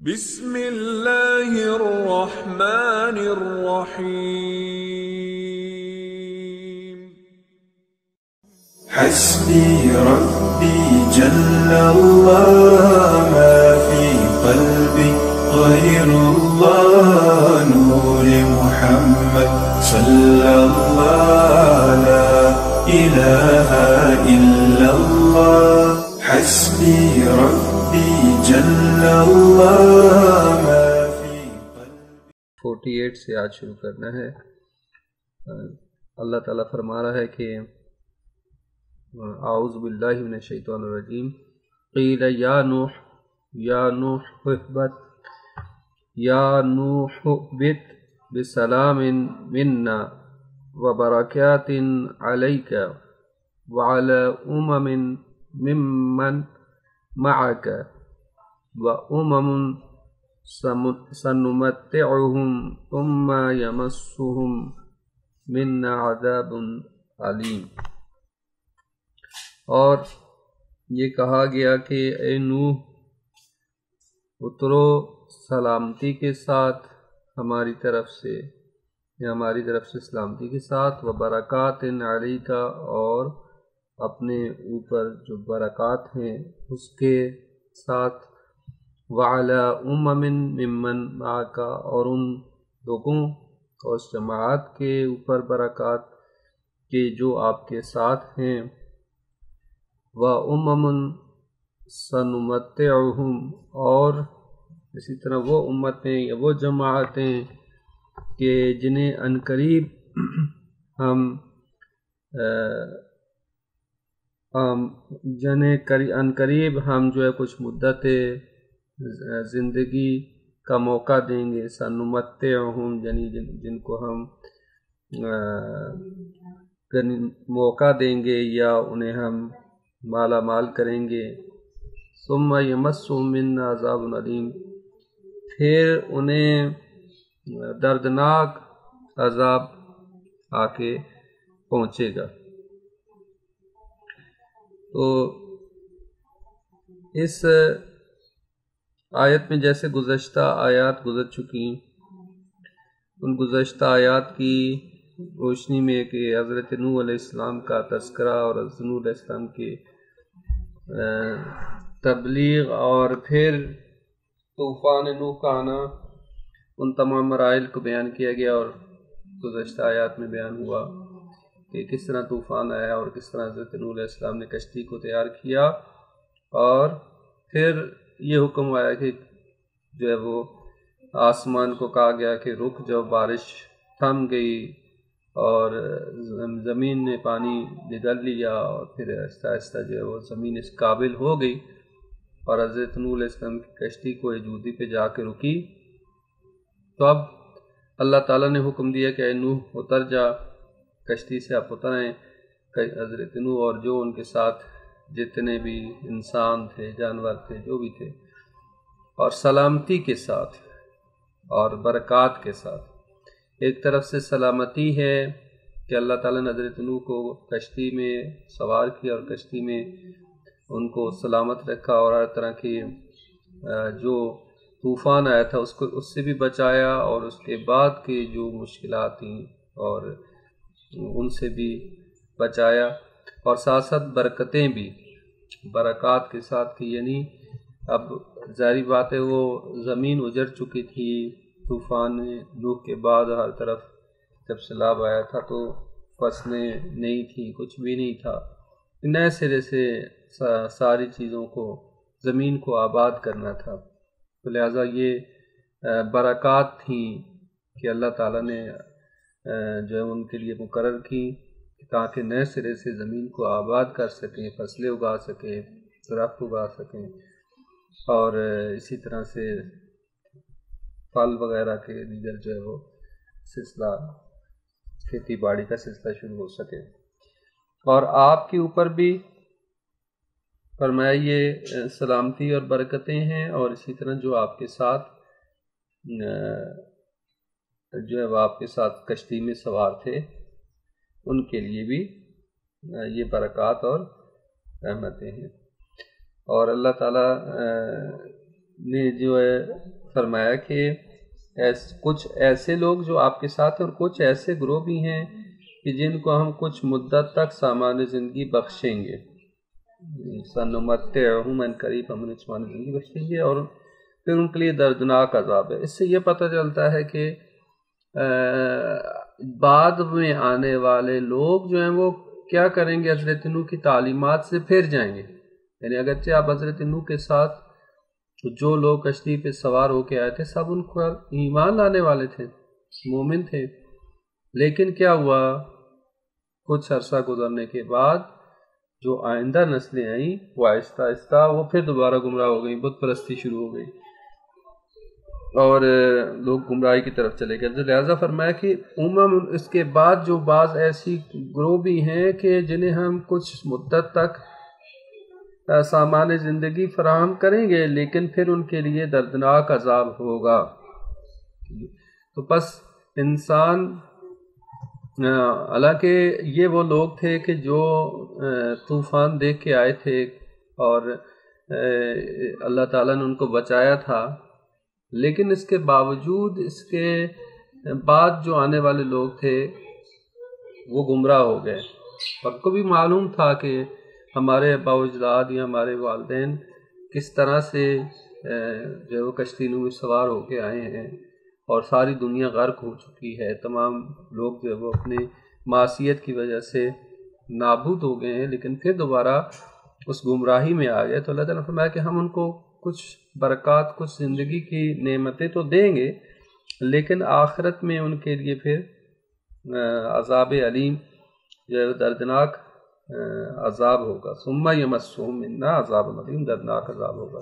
بسم اللہ الرحمن الرحیم حسبي ربي جل الله ما في قلبي غير الله نور محمد صلى الله لا إله إلا الله حسبي ربي جل الله ما في قلبي 48 سے آج شروع کرنا ہے۔ اللہ تعالیٰ فرما رہا ہے کہ اعوذ باللہ من الشیطان الرجیم قیل یا نوح اہبط بسلام منا وبرکات علیک وعلی ممن معک سنمتعهم ثم یمسهم منا عذاب علیم۔ اور یہ کہا گیا کہ اے نوح اترو سلامتی کے ساتھ ہماری طرف سے سلامتی کے ساتھ وبرکات علیک، اور اپنے اوپر جو برکات ہیں اس کے ساتھ، وعلی ممن معک، اور ان لوگوں اور اس جماعت کے اوپر برکات کے جو آپ کے ساتھ ہیں، سنمتعهم، اور اسی طرح وہ امتیں یا وہ جماعتیں کہ جنہیں عنقریب ہم جو ہے کچھ مدت زندگی کا موقع دیں گے، سنمتعهم یعنی جن کو ہم موقع دیں گے یا انہیں ہم مالا مال کریں گے، ثم یمسهم منا عذاب علیم، پھر انہیں دردناک عذاب آ کے پہنچے گا۔ تو اس آیت میں جیسے گزشتہ آیات گزر چکی، ان گزشتہ آیات کی روشنی میں کہ حضرت نوح علیہ السلام کا تذکرہ اور حضرت نوح علیہ السلام کی تبلیغ اور پھر طوفان نوح کا آنا، ان تمام مراحل کو بیان کیا گیا، اور گزشتہ آیات میں بیان ہوا کہ کس طرح طوفان آیا اور کس طرح حضرت نوح علیہ السلام نے کشتی کو تیار کیا، اور پھر یہ حکم آیا کہ جو ہے وہ آسمان کو کہا گیا کہ رک جاؤ، بارش تھم گئی اور زمین نے پانی نگل لیا، اور پھر آہستہ آہستہ جو ہے وہ زمین اس قابل ہو گئی، اور حضرت نوح علیہ السلام کی کشتی کو جودی پہ جا کے رکی۔ تو اب اللہ تعالیٰ نے حکم دیا کہ اے نوح اتر جا، کشتی سے آپ اتریں، حضرت نوح اور جو ان کے ساتھ جتنے بھی انسان تھے، جانور تھے، جو بھی تھے، اور سلامتی کے ساتھ اور برکات کے ساتھ۔ ایک طرف سے سلامتی ہے کہ اللہ تعالیٰ نے حضرت نوح کو کشتی میں سوار کیا اور کشتی میں ان کو سلامت رکھا، اور ہر طرح کی جو طوفان آیا تھا اس سے بھی بچایا، اور اس کے بعد کی جو مشکلات تھیں اور ان سے بھی بچایا، اور ساتھ ساتھ برکتیں بھی برکات کے ساتھ کی، یعنی اب ظاہری بات ہے وہ زمین اجڑ چکی تھی طوفان نوح کے بعد، ہر طرف جب سیلاب آیا تھا تو فصلیں نہیں تھیں، کچھ بھی نہیں تھا، نئے سرے سے ساری چیزوں کو، زمین کو آباد کرنا تھا، تو لہٰذا یہ برکات تھیں کہ اللہ تعالیٰ نے جو ہے ان کے لیے مقرر کی تاکہ نئے سرے سے زمین کو آباد کر سکیں، فصلیں اگا سکیں، درخت اگا سکیں، اور اسی طرح سے پھل وغیرہ کے دیگر جو ہے وہ سلسلہ، کھیتی باڑی کا سلسلہ شروع ہو سکے۔ اور آپ کے اوپر بھی فرمایا یہ سلامتی اور برکتیں ہیں، اور اسی طرح جو آپ کے ساتھ کشتی میں سوار تھے ان کے لیے بھی یہ برکات اور رحمتیں ہیں۔ اور اللہ تعالیٰ نے جو ہے فرمایا کہ کچھ ایسے لوگ جو آپ کے ساتھ ہیں اور کچھ ایسے گروہ بھی ہیں کہ جن کو ہم کچھ مدت تک سامان زندگی بخشیں گے، سنمتعہم ان قریب، ہم انہیں سامان زندگی بخشیں گے اور پھر ان کے لیے دردناک عذاب ہے۔ اس سے یہ پتہ چلتا ہے کہ بعد میں آنے والے لوگ جو ہیں وہ کیا کریں گے، حضرت نوح کی تعلیمات سے پھر جائیں گے۔ یعنی اگرچہ آپ حضرت نوح کے ساتھ جو لوگ کشتی پہ سوار ہو کے آئے تھے سب ان کو ایمان لانے والے تھے، مومن تھے، لیکن کیا ہوا، کچھ عرصہ گزرنے کے بعد جو آئندہ نسلیں آئیں وہ آہستہ آہستہ وہ پھر دوبارہ گمراہ ہو گئیں، بت پرستی شروع ہو گئی اور لوگ گمراہی کی طرف چلے گئے۔ لہٰذا فرمایا کہ اس کے بعد جو بعض ایسی گروہ بھی ہیں کہ جنہیں ہم کچھ مدت تک سامان زندگی فراہم کریں گے لیکن پھر ان کے لیے دردناک عذاب ہوگا۔ تو پس انسان، حالانکہ یہ وہ لوگ تھے کہ جو طوفان دیکھ کے آئے تھے اور اللہ تعالیٰ نے ان کو بچایا تھا، لیکن اس کے باوجود اس کے بعد جو آنے والے لوگ تھے وہ گمراہ ہو گئے۔ ان کو بھی معلوم تھا کہ ہمارے آباء و اجداد یا ہمارے والدین کس طرح سے جو وہ کشتی میں سوار ہو کے آئے ہیں اور ساری دنیا غرق ہو چکی ہے، تمام لوگ جو وہ اپنے معصیت کی وجہ سے نابود ہو گئے ہیں لیکن پھر دوبارہ اس گمراہی میں آ گئے۔ تو اللہ تعالیٰ نے فرمایا کہ ہم ان کو کچھ برکات، کچھ زندگی کی نعمتیں تو دیں گے لیکن آخرت میں ان کے لیے پھر عذاب علیم، جو دردناک عذاب ہوگا، ثم یمسہم منا عذاب علیم، دردناک عذاب ہوگا۔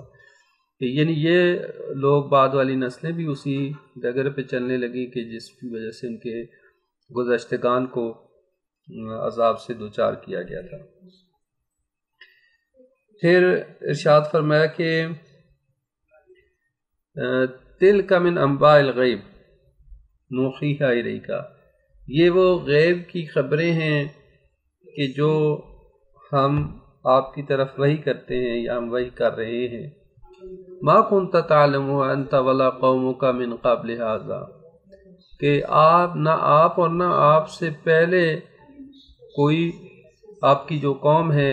یعنی یہ لوگ بعد والی نسلیں بھی اسی ڈگر پہ چلنے لگی کہ جس کی وجہ سے ان کے گزشتگان کو عذاب سے دوچار کیا گیا تھا۔ پھر ارشاد فرمایا کہ تلک من انباء الغیب نوحیہا الیک، یہ وہ غیب کی خبریں ہیں کہ جو ہم آپ کی طرف وحی کرتے ہیں یا ہم وحی کر رہے ہیں۔ ما کنت تعلمها انت ولا قومک من قبل ھذا، کہ آپ، نہ آپ اور نہ آپ سے پہلے کوئی، آپ کی جو قوم ہے،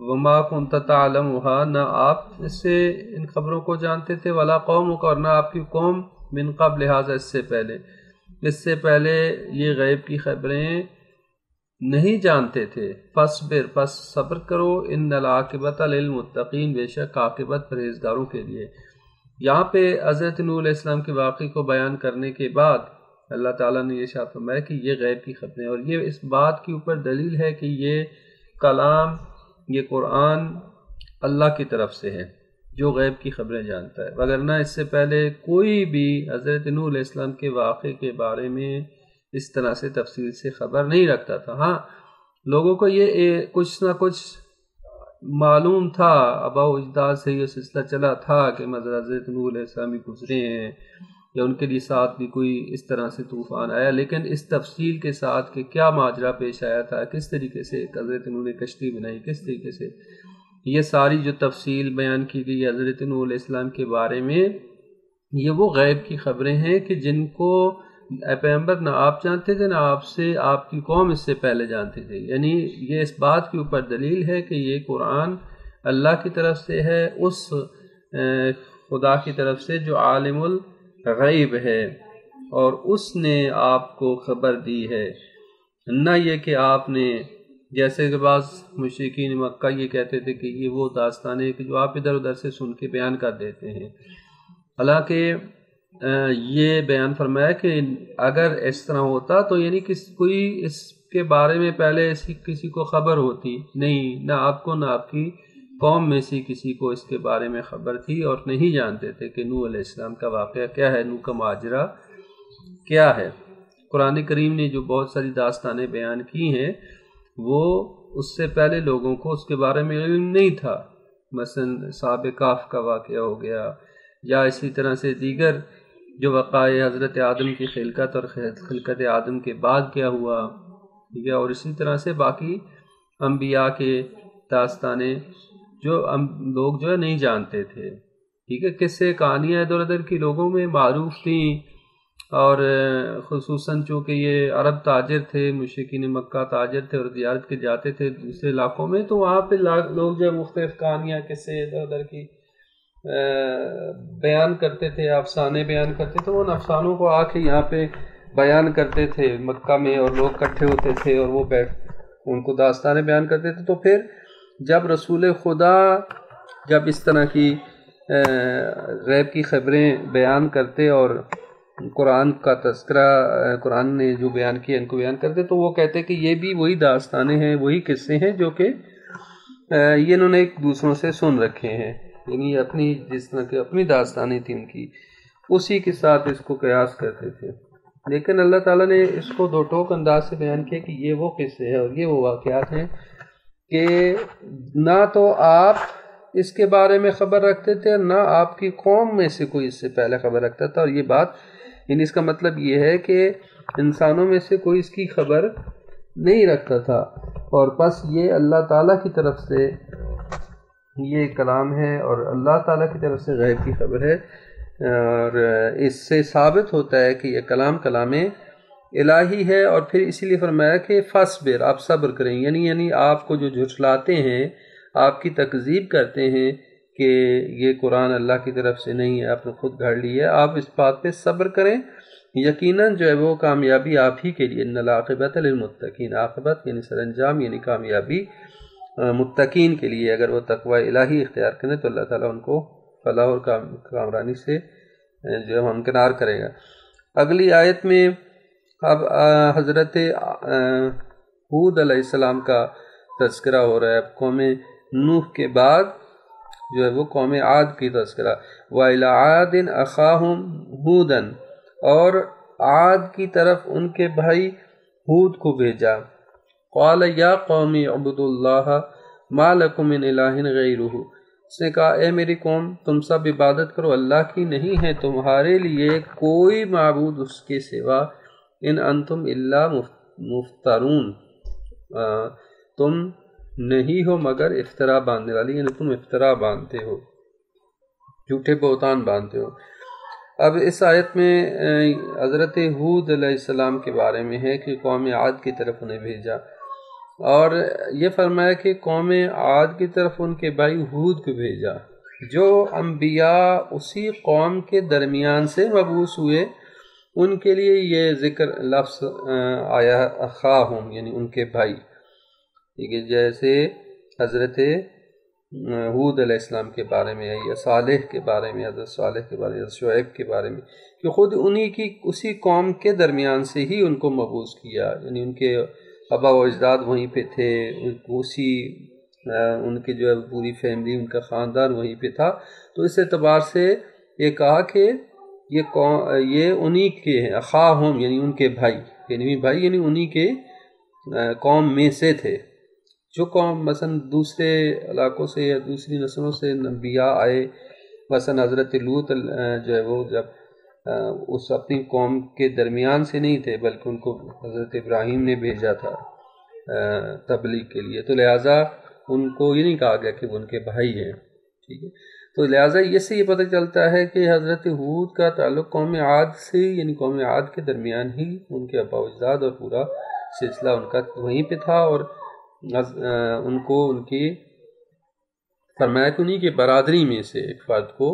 وما کنت تعلمها، نہ آپ اس سے ان خبروں کو جانتے تھے، ولا قومک، اور نہ آپ کی قوم، من قبل ھذا، اس سے پہلے یہ غیب کی خبریں نہیں جانتے تھے۔ فاصبر، پس صبر کرو، ان العاقبۃ للمتقین، بے شک عاقبت پرہیزگاروں کے لیے۔ یہاں پہ حضرت نوح علیہ السلام کے واقعے کو بیان کرنے کے بعد اللہ تعالیٰ نے یہ ارشاد فرمایا کہ یہ غیب کی خبریں، اور یہ اس بات کے اوپر دلیل ہے کہ یہ کلام، یہ قرآن اللہ کی طرف سے ہے جو غیب کی خبریں جانتا ہے، وگرنہ اس سے پہلے کوئی بھی حضرت نوح علیہ السلام کے واقعے کے بارے میں اس طرح سے تفصیل سے خبر نہیں رکھتا تھا۔ ہاں، لوگوں کو یہ کچھ نہ کچھ معلوم تھا، آباء و اجداد سے یہ سلسلہ چلا تھا کہ حضرت نوح علیہ السلام بھی گزرے ہیں یا ان کے لیے ساتھ بھی کوئی اس طرح سے طوفان آیا، لیکن اس تفصیل کے ساتھ کہ کیا ماجرا پیش آیا تھا، کس طریقے سے حضرت نوح نے کشتی بنائی، کس طریقے سے، یہ ساری جو تفصیل بیان کی گئی حضرت نوح علیہ السلام کے بارے میں، یہ وہ غیب کی خبریں ہیں کہ جن کو پیغمبر نہ آپ جانتے تھے، نہ آپ سے آپ کی قوم اس سے پہلے جانتے تھے۔ یعنی یہ اس بات کے اوپر دلیل ہے کہ یہ قرآن اللہ کی طرف سے ہے، اس خدا کی طرف سے جو عالم الغیب ہے، اور اس نے آپ کو خبر دی ہے، نہ یہ کہ آپ نے، جیسے کہ بعض مشرکین مکہ یہ کہتے تھے کہ یہ وہ داستانیں کہ جو آپ ادھر ادھر سے سن کے بیان کر دیتے ہیں۔ حالانکہ یہ بیان فرمایا کہ اگر اس طرح ہوتا تو یعنی کوئی اس کے بارے میں پہلے کسی کو خبر ہوتی نہیں، نہ آپ کو نہ آپ کی قوم میں سے کسی کو اس کے بارے میں خبر تھی، اور نہیں جانتے تھے کہ نوح علیہ السلام کا واقعہ کیا ہے، نوح کا ماجرا کیا ہے۔ قرآن کریم نے جو بہت ساری داستانیں بیان کی ہیں وہ اس سے پہلے لوگوں کو اس کے بارے میں علم نہیں تھا، مثلا اصحاب کہف کا واقعہ ہو گیا، یا اسی طرح سے دیگر جو وقائع حضرت آدم کی خلقت اور خلقت آدم کے بعد کیا ہوا، ٹھیک ہے، اور اسی طرح سے باقی انبیاء کے داستانیں جو لوگ جو ہے نہیں جانتے تھے۔ ٹھیک ہے، قصے کہانیاں ادھر ادھر کی لوگوں میں معروف تھیں، اور خصوصاً چونکہ یہ عرب تاجر تھے، مشرکین مکہ تاجر تھے اور زیارت کے جاتے تھے دوسرے علاقوں میں، تو وہاں پہ لوگ جو مختلف کہانیاں قصے ادھر ادھر کی بیان کرتے تھے، افسانے بیان کرتے تھے، ان افسانوں کو آ کے یہاں پہ بیان کرتے تھے مکہ میں، اور لوگ اکٹھے ہوتے تھے اور وہ ان کو داستانیں بیان کرتے تھے۔ تو پھر جب رسول خدا جب اس طرح کی غیب کی خبریں بیان کرتے اور قرآن کا تذکرہ قرآن نے جو بیان کیا ان کو بیان کرتے، تو وہ کہتے کہ یہ بھی وہی داستانیں ہیں، وہی قصے ہیں جو کہ یہ انہوں نے ایک دوسروں سے سن رکھے ہیں، یعنی اپنی جس طرح کی اپنی داستانیں تھیں ان کی، اسی کے ساتھ اس کو قیاس کرتے تھے۔ لیکن اللہ تعالیٰ نے اس کو دو ٹوک انداز سے بیان کیا کہ یہ وہ قصے ہیں اور یہ وہ واقعات ہیں کہ نہ تو آپ اس کے بارے میں خبر رکھتے تھے، نہ آپ کی قوم میں سے کوئی اس سے پہلے خبر رکھتا تھا، اور یہ بات یعنی اس کا مطلب یہ ہے کہ انسانوں میں سے کوئی اس کی خبر نہیں رکھتا تھا، اور بس یہ اللہ تعالیٰ کی طرف سے یہ کلام ہے اور اللہ تعالیٰ کی طرف سے غیب کی خبر ہے، اور اس سے ثابت ہوتا ہے کہ یہ کلام الہی ہے۔ اور پھر اسی لیے فرمایا کہ فاصبر، آپ صبر کریں، یعنی آپ کو جو جھٹلاتے ہیں، آپ کی تکذیب کرتے ہیں کہ یہ قرآن اللہ کی طرف سے نہیں ہے، آپ نے خود گھڑ لی ہے، آپ اس بات پہ صبر کریں، یقیناً جو ہے وہ کامیابی آپ ہی کے لیے، ان العاقبۃ للمتقین، عاقبت یعنی سر انجام یعنی کامیابی متقین کے لیے، اگر وہ تقوی الہی اختیار کریں تو اللہ تعالیٰ ان کو فلاح اور کامرانی سے جو ہے ہمکنار کرے گا۔ اگلی آیت میں اب حضرت ہود علیہ السلام کا تذکرہ ہو رہا ہے، قوم نوح کے بعد جو ہے وہ قوم عاد کی تذکرہ، وَإِلَىٰ عَادٍ أَخَاهُمْ هُودًا، اور عاد کی طرف ان کے بھائی ہود کو بھیجا، قَالَ يَا قَوْمِ اعْبُدُوا اللَّهَ مَا لَكُم مِّنْ إِلَٰهٍ غَيْرُهُ، اس نے کہا اے میری قوم تم سب عبادت کرو اللہ کی، نہیں ہے تمہارے لیے کوئی معبود اس کے سوا، ان انتم الا مفترون، تم نہیں ہو مگر افترا باندھنے والی، یعنی تم افترا باندھتے ہو، جھوٹے بہتان باندھتے ہو۔ اب اس آیت میں حضرت ہود علیہ السلام کے بارے میں ہے کہ قوم عاد کی طرف انہیں بھیجا، اور یہ فرمایا کہ قوم عاد کی طرف ان کے بھائی ہود کو بھیجا، جو انبیاء اسی قوم کے درمیان سے مبعوث ہوئے، ان کے لیے یہ ذکر لفظ آیا اخاہم، یعنی ان کے بھائی، ٹھیک ہے، جیسے حضرت ہود علیہ السلام کے بارے میں ہے، یا صالح کے بارے میں، حضرت صالح کے بارے میں، حضرت شعیب کے بارے میں، کہ خود انہی کی اسی قوم کے درمیان سے ہی ان کو مبعوث کیا، یعنی ان کے آبا و اجداد وہیں پہ تھے، اسی ان کے جو ہے پوری فیملی، ان کا خاندان وہیں پہ تھا، تو اس اعتبار سے یہ کہا کہ یہ انہی کے ہیں، اخاہم یعنی ان کے بھائی، یعنی انہی کے قوم میں سے تھے۔ جو قوم مثلا دوسرے علاقوں سے یا دوسری نسلوں سے انبیاء آئے، مثلا حضرت لوط جو ہے وہ جب اس اپنی قوم کے درمیان سے نہیں تھے، بلکہ ان کو حضرت ابراہیم نے بھیجا تھا تبلیغ کے لیے، تو لہٰذا ان کو یہ نہیں کہا گیا کہ وہ ان کے بھائی ہیں، ٹھیک ہے۔ تو لہٰذا اس سے یہ پتہ چلتا ہے کہ حضرت ہود کا تعلق قوم عاد سے، یعنی قوم عاد کے درمیان ہی ان کے آبا و اجداد اور پورا سلسلہ ان کا وہیں پہ تھا، اور ان کو ان کی فرمایا کہ انہی کے برادری میں سے ایک فرد کو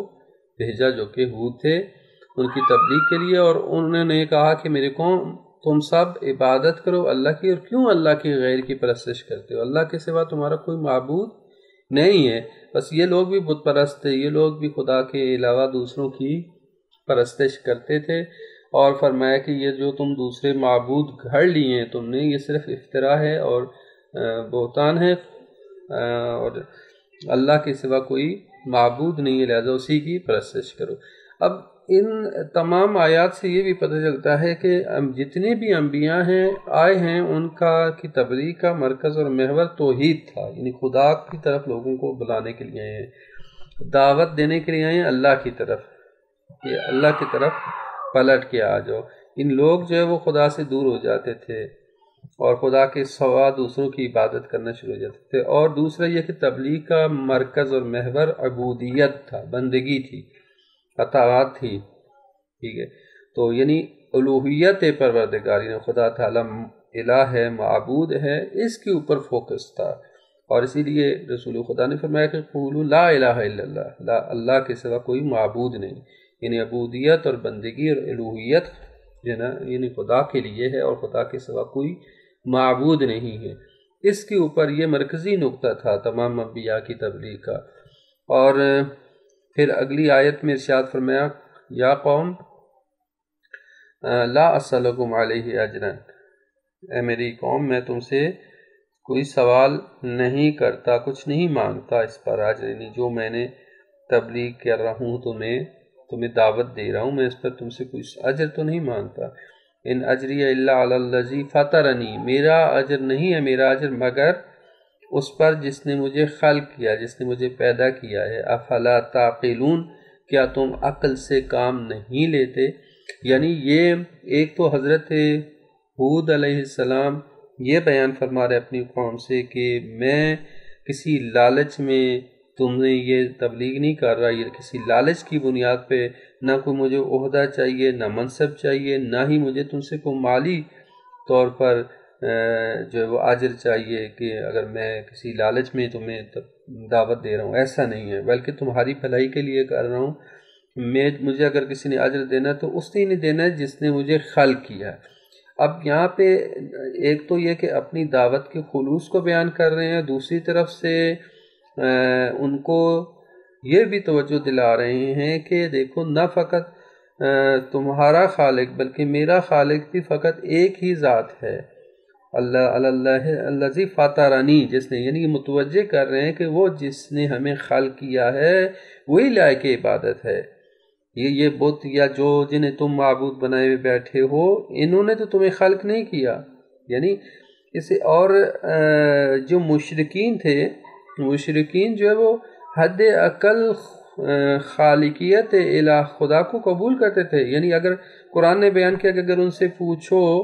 بھیجا جو کہ ہود تھے، ان کی تبلیغ کے لیے، اور انہوں نے کہا کہ میرے قوم تم سب عبادت کرو اللہ کی، اور کیوں اللہ کی غیر کی پرستش کرتے ہو، اللہ کے سوا تمہارا کوئی معبود نہیں ہے۔ بس یہ لوگ بھی بت پرست تھے، یہ لوگ بھی خدا کے علاوہ دوسروں کی پرستش کرتے تھے، اور فرمایا کہ یہ جو تم دوسرے معبود گھڑ لیے ہیں تم نے، یہ صرف افتراء ہے اور بہتان ہے، اور اللہ کے سوا کوئی معبود نہیں ہے، لہذا اسی کی پرستش کرو۔ اب ان تمام آیات سے یہ بھی پتہ چلتا ہے کہ جتنے بھی انبیاء ہیں آئے ہیں، ان کی تبلیغ کا مرکز اور محور توحید تھا، یعنی خدا کی طرف لوگوں کو بلانے کے لیے آئے ہیں، دعوت دینے کے لیے آئے ہیں اللہ کی طرف، کہ اللہ کی طرف پلٹ کے آ جاؤ۔ ان لوگ جو ہے وہ خدا سے دور ہو جاتے تھے، اور خدا کے سوا دوسروں کی عبادت کرنا شروع ہو جاتے تھے۔ اور دوسرا یہ کہ تبلیغ کا مرکز اور محور عبودیت تھا، بندگی تھی، اطاعت تھی، ٹھیک ہے۔ تو یعنی الوہیت پروردگار، یعنی خدا تعالیٰ الہ ہے، معبود ہے، اس کے اوپر فوکس تھا۔ اور اسی لیے رسول خدا نے فرمایا کہ قولوا لا الہ الا اللہ، اللہ کے سوا کوئی معبود نہیں، یعنی عبودیت اور بندگی اور الوہیت جو ہے نا یعنی خدا کے لیے ہے، اور خدا کے سوا کوئی معبود نہیں ہے۔ اس کے اوپر یہ مرکزی نقطہ تھا تمام انبیاء کی تبلیغ کا۔ اور پھر اگلی آیت میں ارشاد فرمایا یا قوم لا اسألکم علیہ اجرا، اے میری قوم میں تم سے کوئی سوال نہیں کرتا، کچھ نہیں مانگتا اس پر اجر، یعنی جو میں نے تبلیغ کر رہا ہوں تمہیں دعوت دے رہا ہوں، میں اس پر تم سے کوئی اجر تو نہیں مانگتا۔ ان اجری الا علی الذی فطرنی، میرا اجر نہیں ہے، میرا اجر مگر اس پر جس نے مجھے خلق کیا، جس نے مجھے پیدا کیا ہے۔ افلا تعقلون، کیا تم عقل سے کام نہیں لیتے؟ یعنی یہ ایک تو حضرت ہود علیہ السلام یہ بیان فرما رہے اپنی قوم سے کہ میں کسی لالچ میں تم نے یہ تبلیغ نہیں کر رہا، یہ کسی لالچ کی بنیاد پہ، نہ کوئی مجھے عہدہ چاہیے، نہ منصب چاہیے، نہ ہی مجھے تم سے کوئی مالی طور پر جو وہ اجر چاہیے کہ اگر میں کسی لالچ میں تمہیں دعوت دے رہا ہوں، ایسا نہیں ہے، بلکہ تمہاری بھلائی کے لیے کر رہا ہوں۔ مجھے اگر کسی نے اجر دینا تو اس نے نہیں دینا ہے جس نے مجھے خلق کیا۔ اب یہاں پہ ایک تو یہ کہ اپنی دعوت کے خلوص کو بیان کر رہے ہیں، دوسری طرف سے ان کو یہ بھی توجہ دلا رہے ہیں کہ دیکھو نہ فقط تمہارا خالق بلکہ میرا خالق بھی فقط ایک ہی ذات ہے، اللہ الذی فطرنی، جس نے، یعنی متوجہ کر رہے ہیں کہ وہ جس نے ہمیں خلق کیا ہے وہی لائق عبادت ہے۔ یہ بت یا جو جنہیں تم معبود بنائے ہوئے بیٹھے ہو، انہوں نے تو تمہیں خلق نہیں کیا۔ یعنی اسے اور جو مشرکین تھے، مشرکین جو ہے وہ حد عقل خالقیت الہ خدا کو قبول کرتے تھے۔ یعنی اگر قرآن نے بیان کیا کہ اگر ان سے پوچھو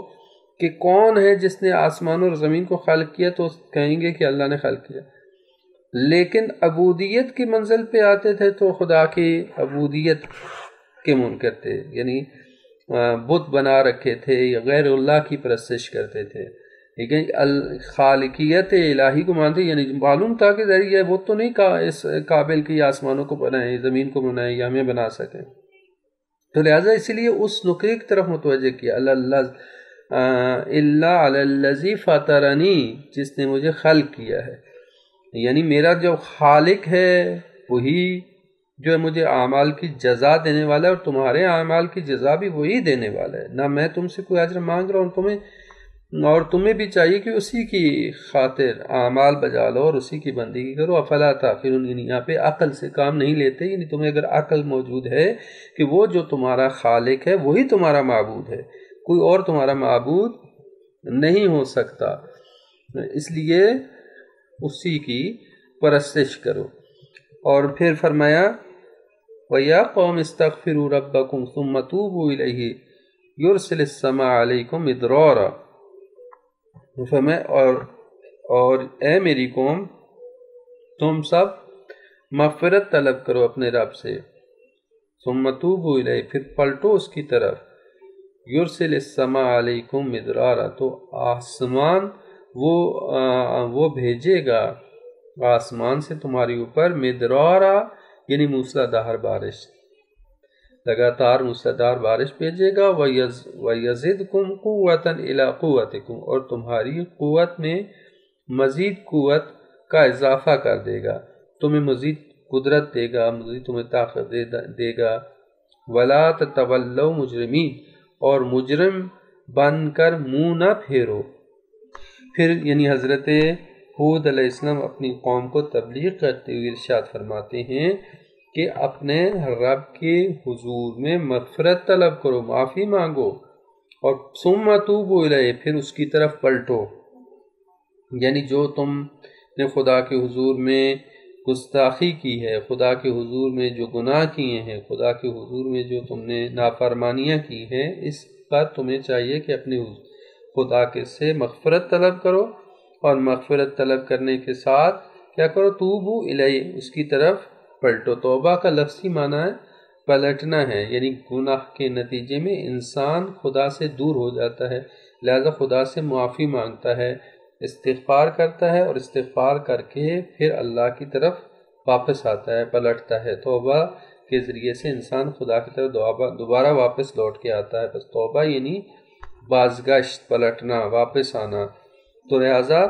کہ کون ہے جس نے آسمان اور زمین کو خلق کیا تو کہیں گے کہ اللہ نے خلق کیا، لیکن عبودیت کی منزل پہ آتے تھے تو خدا کی عبودیت کے منکر تھے، یعنی بت بنا رکھے تھے یا غیر اللہ کی پرستش کرتے تھے، لیکن خالقیت الہی کو مانتے، یعنی معلوم تھا کہ ذریعہ وہ تو نہیں کہا اس قابل کی آسمانوں کو بنائیں، زمین کو بنائیں یا ہمیں بنا سکیں، تو لہٰذا اسی لیے اس نقطے کی طرف متوجہ کیا، اللہ علی الذی فطرنی، جس نے مجھے خلق کیا ہے، یعنی میرا جو خالق ہے وہی جو ہے مجھے اعمال کی جزا دینے والا ہے، اور تمہارے اعمال کی جزا بھی وہی دینے والا ہے، نہ میں تم سے کوئی اجر مانگ رہا ہوں، اور تمہیں بھی چاہیے کہ اسی کی خاطر اعمال بجا لو اور اسی کی بندگی کرو۔ افلا تعقلون، یعنی یہاں پہ عقل سے کام نہیں لیتے، یعنی تمہیں اگر عقل موجود ہے کہ وہ جو تمہارا خالق ہے وہی تمہارا معبود ہے، کوئی اور تمہارا معبود نہیں ہو سکتا، اس لیے اسی کی پرستش کرو۔ اور پھر فرمایا وَيَا قَوْمِ اسْتَغْفِرُوا رَبَّكُمْ ثُمَّ تُوبُوا إِلَيْهِ يُرْسِلِ السَّمَاءَ عَلَيْكُمْ مِدْرَارًا، فرمایا اور اے میری قوم تم سب مغفرت طلب کرو اپنے رب سے، ثُمَّ تُوبُوا إِلَيْهِ، پھر پلٹو اس کی طرف، يُرْسِلِ السَّمَاءَ عَلَيْكُمْ مِدْرَارًا، تو آسمان وہ بھیجے گا آسمان سے تمہاری اوپر مدرارا، یعنی موسلادھار بارش، لگاتار موسلادھار بارش بھیجے گا، وَيَزِدْكُمْ قُوَّةً إِلَىٰ قُوَّتِكُمْ، اور تمہاری قوت میں مزید قوت کا اضافہ کر دے گا، تمہیں مزید قدرت دے گا، مزید تمہیں طاقت دے گا، وَلَا تَتَوَلَّوْا مُجْرِمِينَ، اور مجرم بن کر منہ نہ پھیرو۔ پھر یعنی حضرت ہود علیہ السلام اپنی قوم کو تبلیغ کرتے ہوئے ارشاد فرماتے ہیں کہ اپنے رب کے حضور میں مغفرت طلب کرو، معافی مانگو، اور ثم توبوا الیہ، پھر اس کی طرف پلٹو، یعنی جو تم نے خدا کے حضور میں گستاخی کی ہے، خدا کے حضور میں جو گناہ کیے ہیں، خدا کے حضور میں جو تم نے نافرمانیاں کی ہیں، اس پر تمہیں چاہیے کہ اپنے خدا کے سے مغفرت طلب کرو، اور مغفرت طلب کرنے کے ساتھ کیا کرو؟ توبو الیہ، اس کی طرف پلٹو۔ توبہ کا لفظی معنی ہے پلٹنا ہے، یعنی گناہ کے نتیجے میں انسان خدا سے دور ہو جاتا ہے، لہذا خدا سے معافی مانگتا ہے، استغفار کرتا ہے، اور استغفار کر کے پھر اللہ کی طرف واپس آتا ہے، پلٹتا ہے۔ توبہ کے ذریعے سے انسان خدا کی طرف دوبارہ واپس لوٹ کے آتا ہے۔ بس توبہ یعنی بازگشت، پلٹنا، واپس آنا۔ تو لہٰذا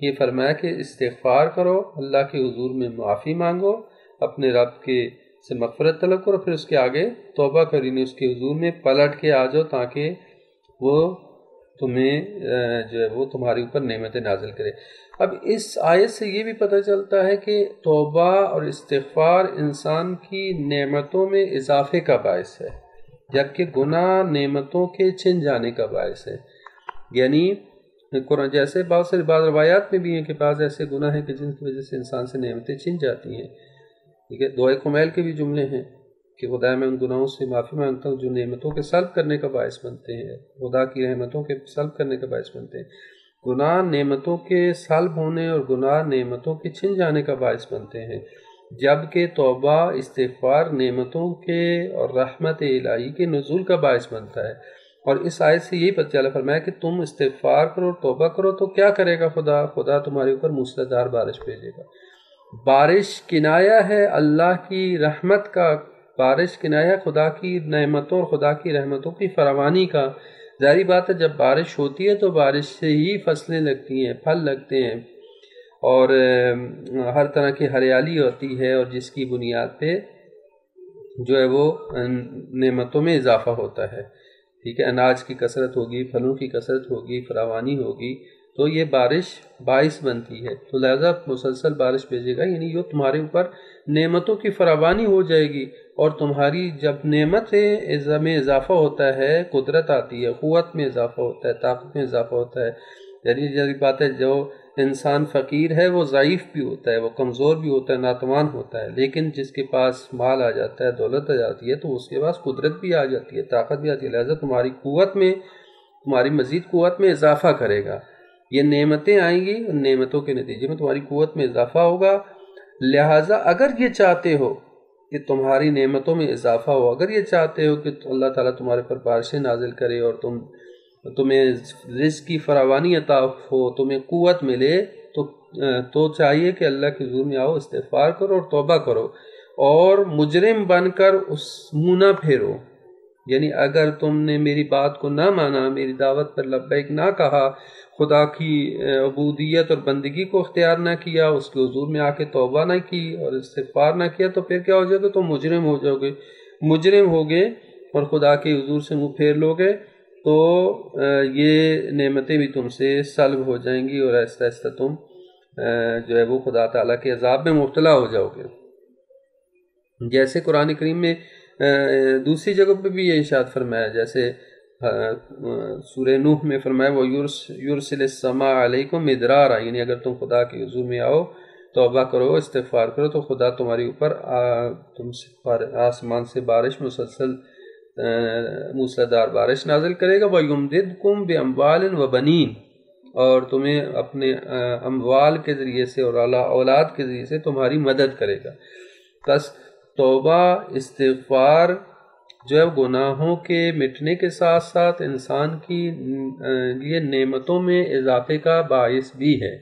یہ فرمایا کہ استغفار کرو، اللہ کے حضور میں معافی مانگو، اپنے رب کے سے مغفرت طلب کرو، پھر اس کے آگے توبہ کرو، یعنی اس کے حضور میں پلٹ کے آ جاؤ تاکہ وہ تمہیں جو ہے وہ تمہارے اوپر نعمتیں نازل کرے۔ اب اس آیت سے یہ بھی پتہ چلتا ہے کہ توبہ اور استغفار انسان کی نعمتوں میں اضافے کا باعث ہے، جبکہ گناہ نعمتوں کے چھن جانے کا باعث ہے۔ یعنی قرآن جیسے بعض روایات میں بھی ہیں کہ بعض ایسے گناہ ہیں کہ جن کی وجہ سے انسان سے نعمتیں چھن جاتی ہیں، ٹھیک ہے۔ دعائے کمیل کے بھی جملے ہیں کہ خدا میں ان گناہوں سے معافی مانگتا ہوں جو نعمتوں کے سلب کرنے کا باعث بنتے ہیں، خدا کی رحمتوں کے سلب کرنے کا باعث بنتے ہیں۔ گناہ نعمتوں کے سلب ہونے اور گناہ نعمتوں کے چھن جانے کا باعث بنتے ہیں، جبکہ توبہ استغفار نعمتوں کے اور رحمت الہی کے نزول کا باعث بنتا ہے۔ اور اس آیت سے یہی پتہ چلا، فرمایا کہ تم استغفار کرو، توبہ کرو تو کیا کرے گا خدا تمہارے اوپر موسلادھار بارش بھیجے گا۔ بارش کنایہ ہے اللہ کی رحمت کا، بارش کنایہ خدا کی نعمتوں اور خدا کی رحمتوں کی فراوانی کا۔ ظاہری بات ہے جب بارش ہوتی ہے تو بارش سے ہی فصلیں لگتی ہیں، پھل لگتے ہیں، اور ہر طرح کی ہریالی ہوتی ہے، اور جس کی بنیاد پہ جو ہے وہ نعمتوں میں اضافہ ہوتا ہے، ٹھیک ہے۔ اناج کی کثرت ہوگی، پھلوں کی کثرت ہوگی، فراوانی ہوگی، تو یہ بارش باعث بنتی ہے۔ تو لہذا مسلسل بارش بھیجے گا، یعنی یہ تمہارے اوپر نعمتوں کی فراوانی ہو جائے گی، اور تمہاری جب نعمت میں اضافہ ہوتا ہے، قدرت آتی ہے، قوت میں اضافہ ہوتا ہے، طاقت میں اضافہ ہوتا ہے۔ یعنی جیسی بات ہے، جو انسان فقیر ہے وہ ضعیف بھی ہوتا ہے، وہ کمزور بھی ہوتا ہے، ناتوان ہوتا ہے، لیکن جس کے پاس مال آ جاتا ہے، دولت آ جاتی ہے، تو اس کے پاس قدرت بھی آ جاتی ہے، طاقت بھی آتی ہے، لہذا تمہاری قوت میں، تمہاری مزید قوت میں اضافہ کرے گا۔ یہ نعمتیں آئیں گی، ان نعمتوں کے نتیجے میں تمہاری قوت میں اضافہ ہوگا۔ لہٰذا اگر یہ چاہتے ہو کہ تمہاری نعمتوں میں اضافہ ہو، اگر یہ چاہتے ہو کہ اللہ تعالیٰ تمہارے پر بارشیں نازل کرے اور تمہیں رزق کی فراوانی عطا ہو، تمہیں قوت ملے، تو چاہیے کہ اللہ کے حضور میں آؤ، استغفار کرو اور توبہ کرو، اور مجرم بن کر اس منہ نہ پھیرو۔ یعنی اگر تم نے میری بات کو نہ مانا، میری دعوت پر لبیک نہ کہا، خدا کی عبودیت اور بندگی کو اختیار نہ کیا، اس کے حضور میں آ کے توبہ نہ کی اور استغفار نہ کیا، تو پھر کیا ہو جائے گا؟ تم مجرم ہو جاؤ گے، مجرم ہوگے اور خدا کے حضور سے منہ پھیر لو گے، تو یہ نعمتیں بھی تم سے سلب ہو جائیں گی، اور آہستہ آہستہ تم جو ہے وہ خدا تعالیٰ کے عذاب میں مبتلا ہو جاؤ گے۔ جیسے قرآن کریم میں دوسری جگہ پہ بھی یہ ارشاد فرمایا، جیسے سورہ نوح میں فرمایا وہ یرسل السماء علیکم مدرارا، یعنی اگر تم خدا کے حضور میں آؤ، توبہ کرو، استغفار کرو، تو خدا تمہارے اوپر تم سے آسمان سے بارش، مسلسل موسلادھار بارش نازل کرے گا۔ وَيُمْدِدْكُمْ بِأَمْوَالٍ وَبَنِينَ، اور تمہیں اپنے اموال کے ذریعے سے اور اولاد کے ذریعے سے تمہاری مدد کرے گا۔ بس توبہ استغفار جو ہے گناہوں کے مٹنے کے ساتھ ساتھ انسان کی لیے نعمتوں میں اضافے کا باعث بھی ہے،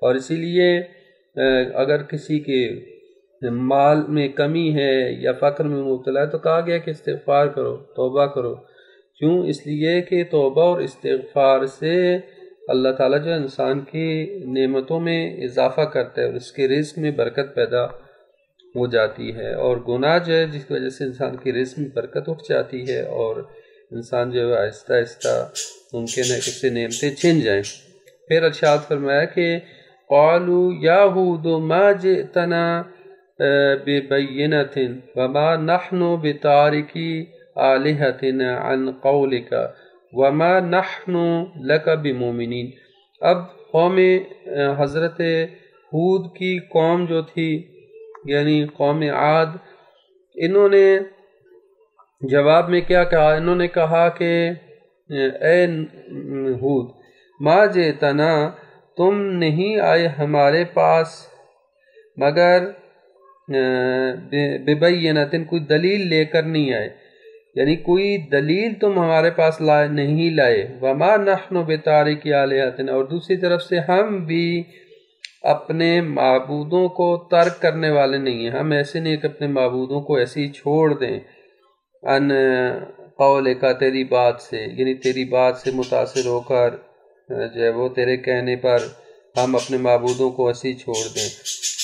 اور اسی لیے اگر کسی کے مال میں کمی ہے یا فقر میں مبتلا ہے تو کہا گیا کہ استغفار کرو، توبہ کرو۔ کیوں؟ اس لیے کہ توبہ اور استغفار سے اللہ تعالیٰ جو انسان کی نعمتوں میں اضافہ کرتا ہے اور اس کے رزق میں برکت پیدا ہو جاتی ہے، اور گناہ جو ہے جس کی وجہ سے انسان کی رزق میں برکت اٹھ جاتی ہے، اور انسان جو ہے آہستہ آہستہ ممکن ہے کہ اس سے نعمتیں چھن جائیں۔ پھر ارشاد فرمایا کہ قالوا یا ہود ما جئتنا ببینۃ وما نحن بتارکی آلہتنا عن قولک وما نحن لک بمؤمنین۔ اب قوم حضرت ہود کی قوم جو تھی، یعنی قوم عاد، انہوں نے جواب میں کیا کہا؟ انہوں نے کہا کہ اے ہود ما جئتنا تم نہیں آئے ہمارے پاس مگر ببینۃ کوئی دلیل لے کر نہیں آئے، یعنی کوئی دلیل تم ہمارے پاس نہیں لائے، وما نحن بتارک آلہتنا، اور دوسری طرف سے ہم بھی اپنے معبودوں کو ترک کرنے والے نہیں ہیں، ہم ایسے نہیں کہ اپنے معبودوں کو ایسے ہی چھوڑ دیں، ان قول کا تیری بات سے، یعنی تیری بات سے متاثر ہو کر جو ہے وہ تیرے کہنے پر ہم اپنے معبودوں کو ایسے ہی چھوڑ دیں،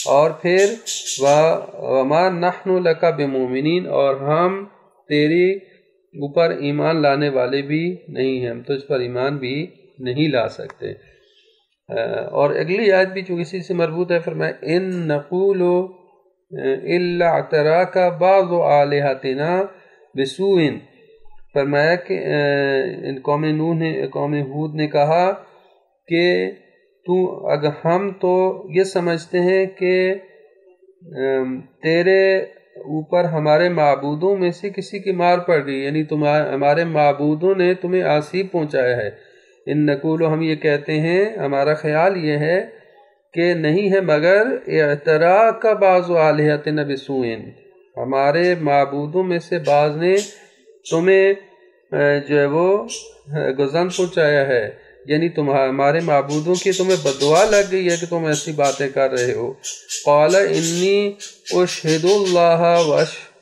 اور پھر وما نحن لک بمؤمنین، اور ہم تیری اوپر ایمان لانے والے بھی نہیں ہیں، ہم تو اس پر ایمان بھی نہیں لا سکتے۔ اور اگلی آیت بھی چونکہ اسی سے مربوط ہے، فرمایا ان نقول الا اعتراک بعض آلہتنا بسوء، فرمایا کہ قوم ہود نے کہا کہ اگر ہم تو یہ سمجھتے ہیں کہ تیرے اوپر ہمارے معبودوں میں سے کسی کی مار پڑ گئی، یعنی ہمارے معبودوں نے تمہیں آسیب پہنچایا ہے۔ ان نقول، ہم یہ کہتے ہیں، ہمارا خیال یہ ہے کہ نہیں ہے مگر اعتراک بعض آلہتنا بسوء، ہمارے معبودوں میں سے بعض نے تمہیں جو ہے وہ گزن پہنچایا ہے، یعنی ہمارے معبودوں کی تمہیں بددعا لگ گئی ہے کہ تم ایسی باتیں کر رہے ہو۔ قال انی اشہد اللہ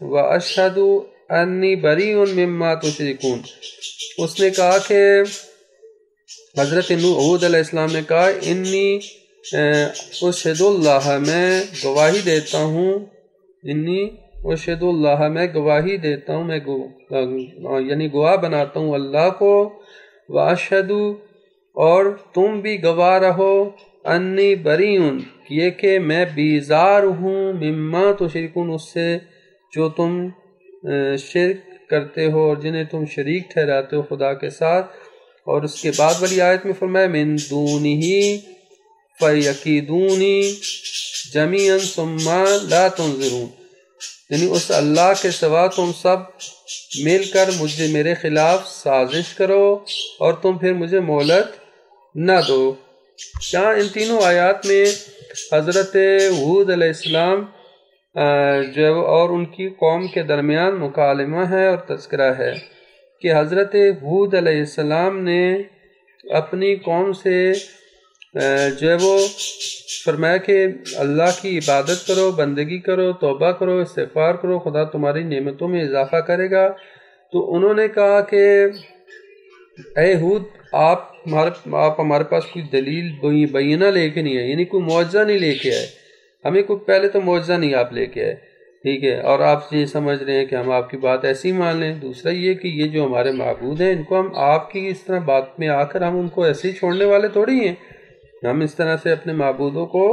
واشہد انی بریء مما تشرکون، اس نے کہا کہ حضرت ہود علیہ السلام نے کہا انی اشہد اللہ، میں گواہی دیتا ہوں، انی اشہد اللہ، میں گواہی دیتا ہوں، میں یعنی گواہ بناتا ہوں اللہ کو، واشہد، اور تم بھی گواہ رہو، انی بریء، یہ کہ میں بیزار ہوں، مما تشرکون، اس سے جو تم شرک کرتے ہو اور جنہیں تم شریک ٹھہراتے ہو خدا کے ساتھ۔ اور اس کے بعد والی آیت میں فرمایا من دونہ فیکیدونی جمیعا ثم لا تنظرون، یعنی اس اللہ کے سوا تم سب مل کر میرے خلاف سازش کرو اور تم پھر مجھے مہلت نہ دو۔ یہاں ان تینوں آیات میں حضرت ہود علیہ السلام جو اور ان کی قوم کے درمیان مکالمہ ہے اور تذکرہ ہے کہ حضرت ہود علیہ السلام نے اپنی قوم سے جو ہے وہ فرمایا کہ اللہ کی عبادت کرو، بندگی کرو، توبہ کرو، استغفار کرو، خدا تمہاری نعمتوں میں اضافہ کرے گا۔ تو انہوں نے کہا کہ اے ہود، آپ ہمارے پاس کوئی دلیل بینہ لے کے نہیں آئے، یعنی کوئی معجزہ نہیں لے کے آئے، ہمیں کوئی پہلے تو معجزہ نہیں آپ لے کے آئے، ٹھیک ہے، اور آپ یہ سمجھ رہے ہیں کہ ہم آپ کی بات ایسی مان لیں۔ دوسرا یہ کہ یہ جو ہمارے معبود ہیں ان کو ہم آپ کی اس طرح بات میں آ کر ہم ان کو ایسے ہی چھوڑنے والے تھوڑی ہیں، ہم اس طرح سے اپنے معبودوں کو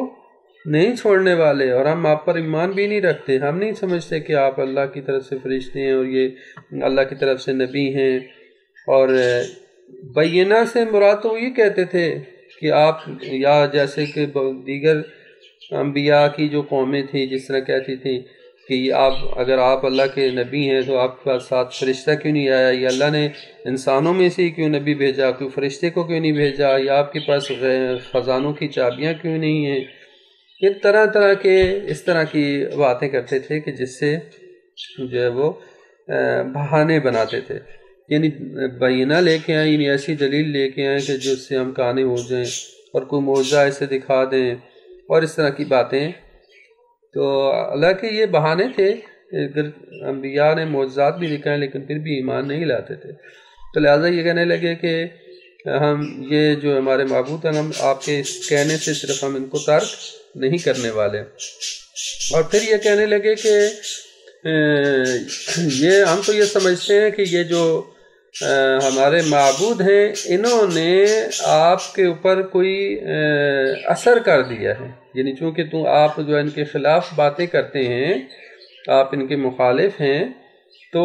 نہیں چھوڑنے والے، اور ہم آپ پر ایمان بھی نہیں رکھتے، ہم نہیں سمجھتے کہ آپ اللہ کی طرف سے فرشتے ہیں اور یہ اللہ کی طرف سے نبی ہیں۔ اور بینہ سے مراد تو یہ کہتے تھے کہ آپ، یا جیسے کہ دیگر انبیاء کی جو قومیں تھیں جس طرح کہتی تھیں کہ اگر آپ اللہ کے نبی ہیں تو آپ کے ساتھ فرشتہ کیوں نہیں آیا، یا اللہ نے انسانوں میں سے کیوں نبی بھیجا، کوئی فرشتے کو کیوں نہیں بھیجا، یا آپ کے پاس خزانوں کی چابیاں کیوں نہیں ہیں۔ یہ طرح طرح کے اس طرح کی باتیں کرتے تھے کہ جس سے جو ہے وہ بہانے بناتے تھے، یعنی بینہ لے کے آئیں، یعنی ایسی دلیل لے کے آئیں کہ جس سے ہم کانے ہو جائیں اور کوئی معجزہ ایسے دکھا دیں اور اس طرح کی باتیں۔ تو اللہ کے یہ بہانے تھے، انبیاء نے معجزات بھی دکھائے لیکن پھر بھی ایمان نہیں لاتے تھے، تو لہٰذا یہ کہنے لگے کہ ہم یہ جو ہمارے معبود ہیں، ہم آپ کے اس کہنے سے صرف ہم ان کو ترک نہیں کرنے والے۔ اور پھر یہ کہنے لگے کہ ہم تو یہ سمجھتے ہیں کہ یہ جو ہمارے معبود ہیں انہوں نے آپ کے اوپر کوئی اثر کر دیا ہے، یعنی چونکہ آپ جو ان کے خلاف باتیں کرتے ہیں، آپ ان کے مخالف ہیں، تو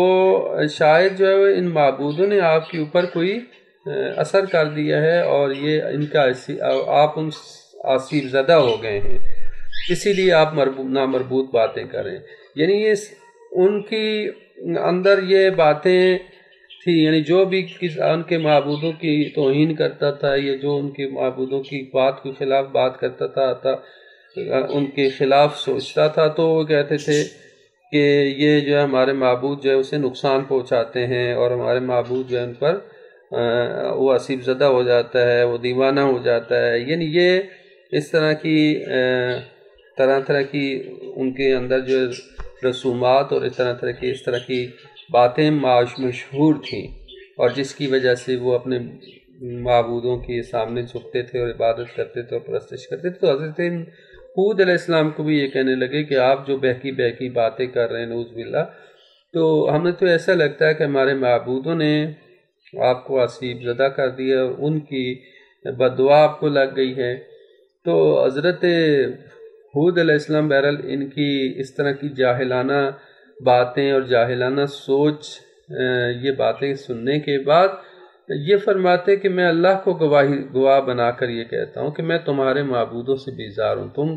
شاید جو ہے ان معبودوں نے آپ کے اوپر کوئی اثر کر دیا ہے اور یہ ان کا آپ ان آسیب زدہ ہو گئے ہیں، اسی لیے آپ نامربوط باتیں کریں، یعنی ان کی اندر یہ باتیں تھی، یعنی جو بھی ان کے معبودوں کی توہین کرتا تھا یا جو ان کے معبودوں کی بات کے خلاف بات کرتا تھا، ان کے خلاف سوچتا تھا، تو وہ کہتے تھے کہ یہ جو ہے ہمارے معبود جو ہے اسے نقصان پہنچاتے ہیں، اور ہمارے معبود جو ہے ان پر وہ آصیب زدہ ہو جاتا ہے، وہ دیوانہ ہو جاتا ہے. یعنی یہ اس طرح کی طرح کی ان کے اندر جو رسومات اور اس طرح کی باتیں مشہور تھیں، اور جس کی وجہ سے وہ اپنے معبودوں کے سامنے جھکتے تھے اور عبادت کرتے تھے اور پرستش کرتے تھے. تو حضرت ہود علیہ السلام کو بھی یہ کہنے لگے کہ آپ جو بہکی باتیں کر رہے ہیں نعوذ باللہ، تو ہمیں تو ایسا لگتا ہے کہ ہمارے معبودوں نے آپ کو آصیب زدہ کر دیا اور ان کی بد دعا آپ کو لگ گئی ہے. تو حضرت ہود علیہ السلام بہرحال ان کی اس طرح کی جاہلانہ باتیں اور جاہلانہ سوچ، یہ باتیں سننے کے بعد یہ فرماتے کہ میں اللہ کو گواہ بنا کر یہ کہتا ہوں کہ میں تمہارے معبودوں سے بیزار ہوں. تم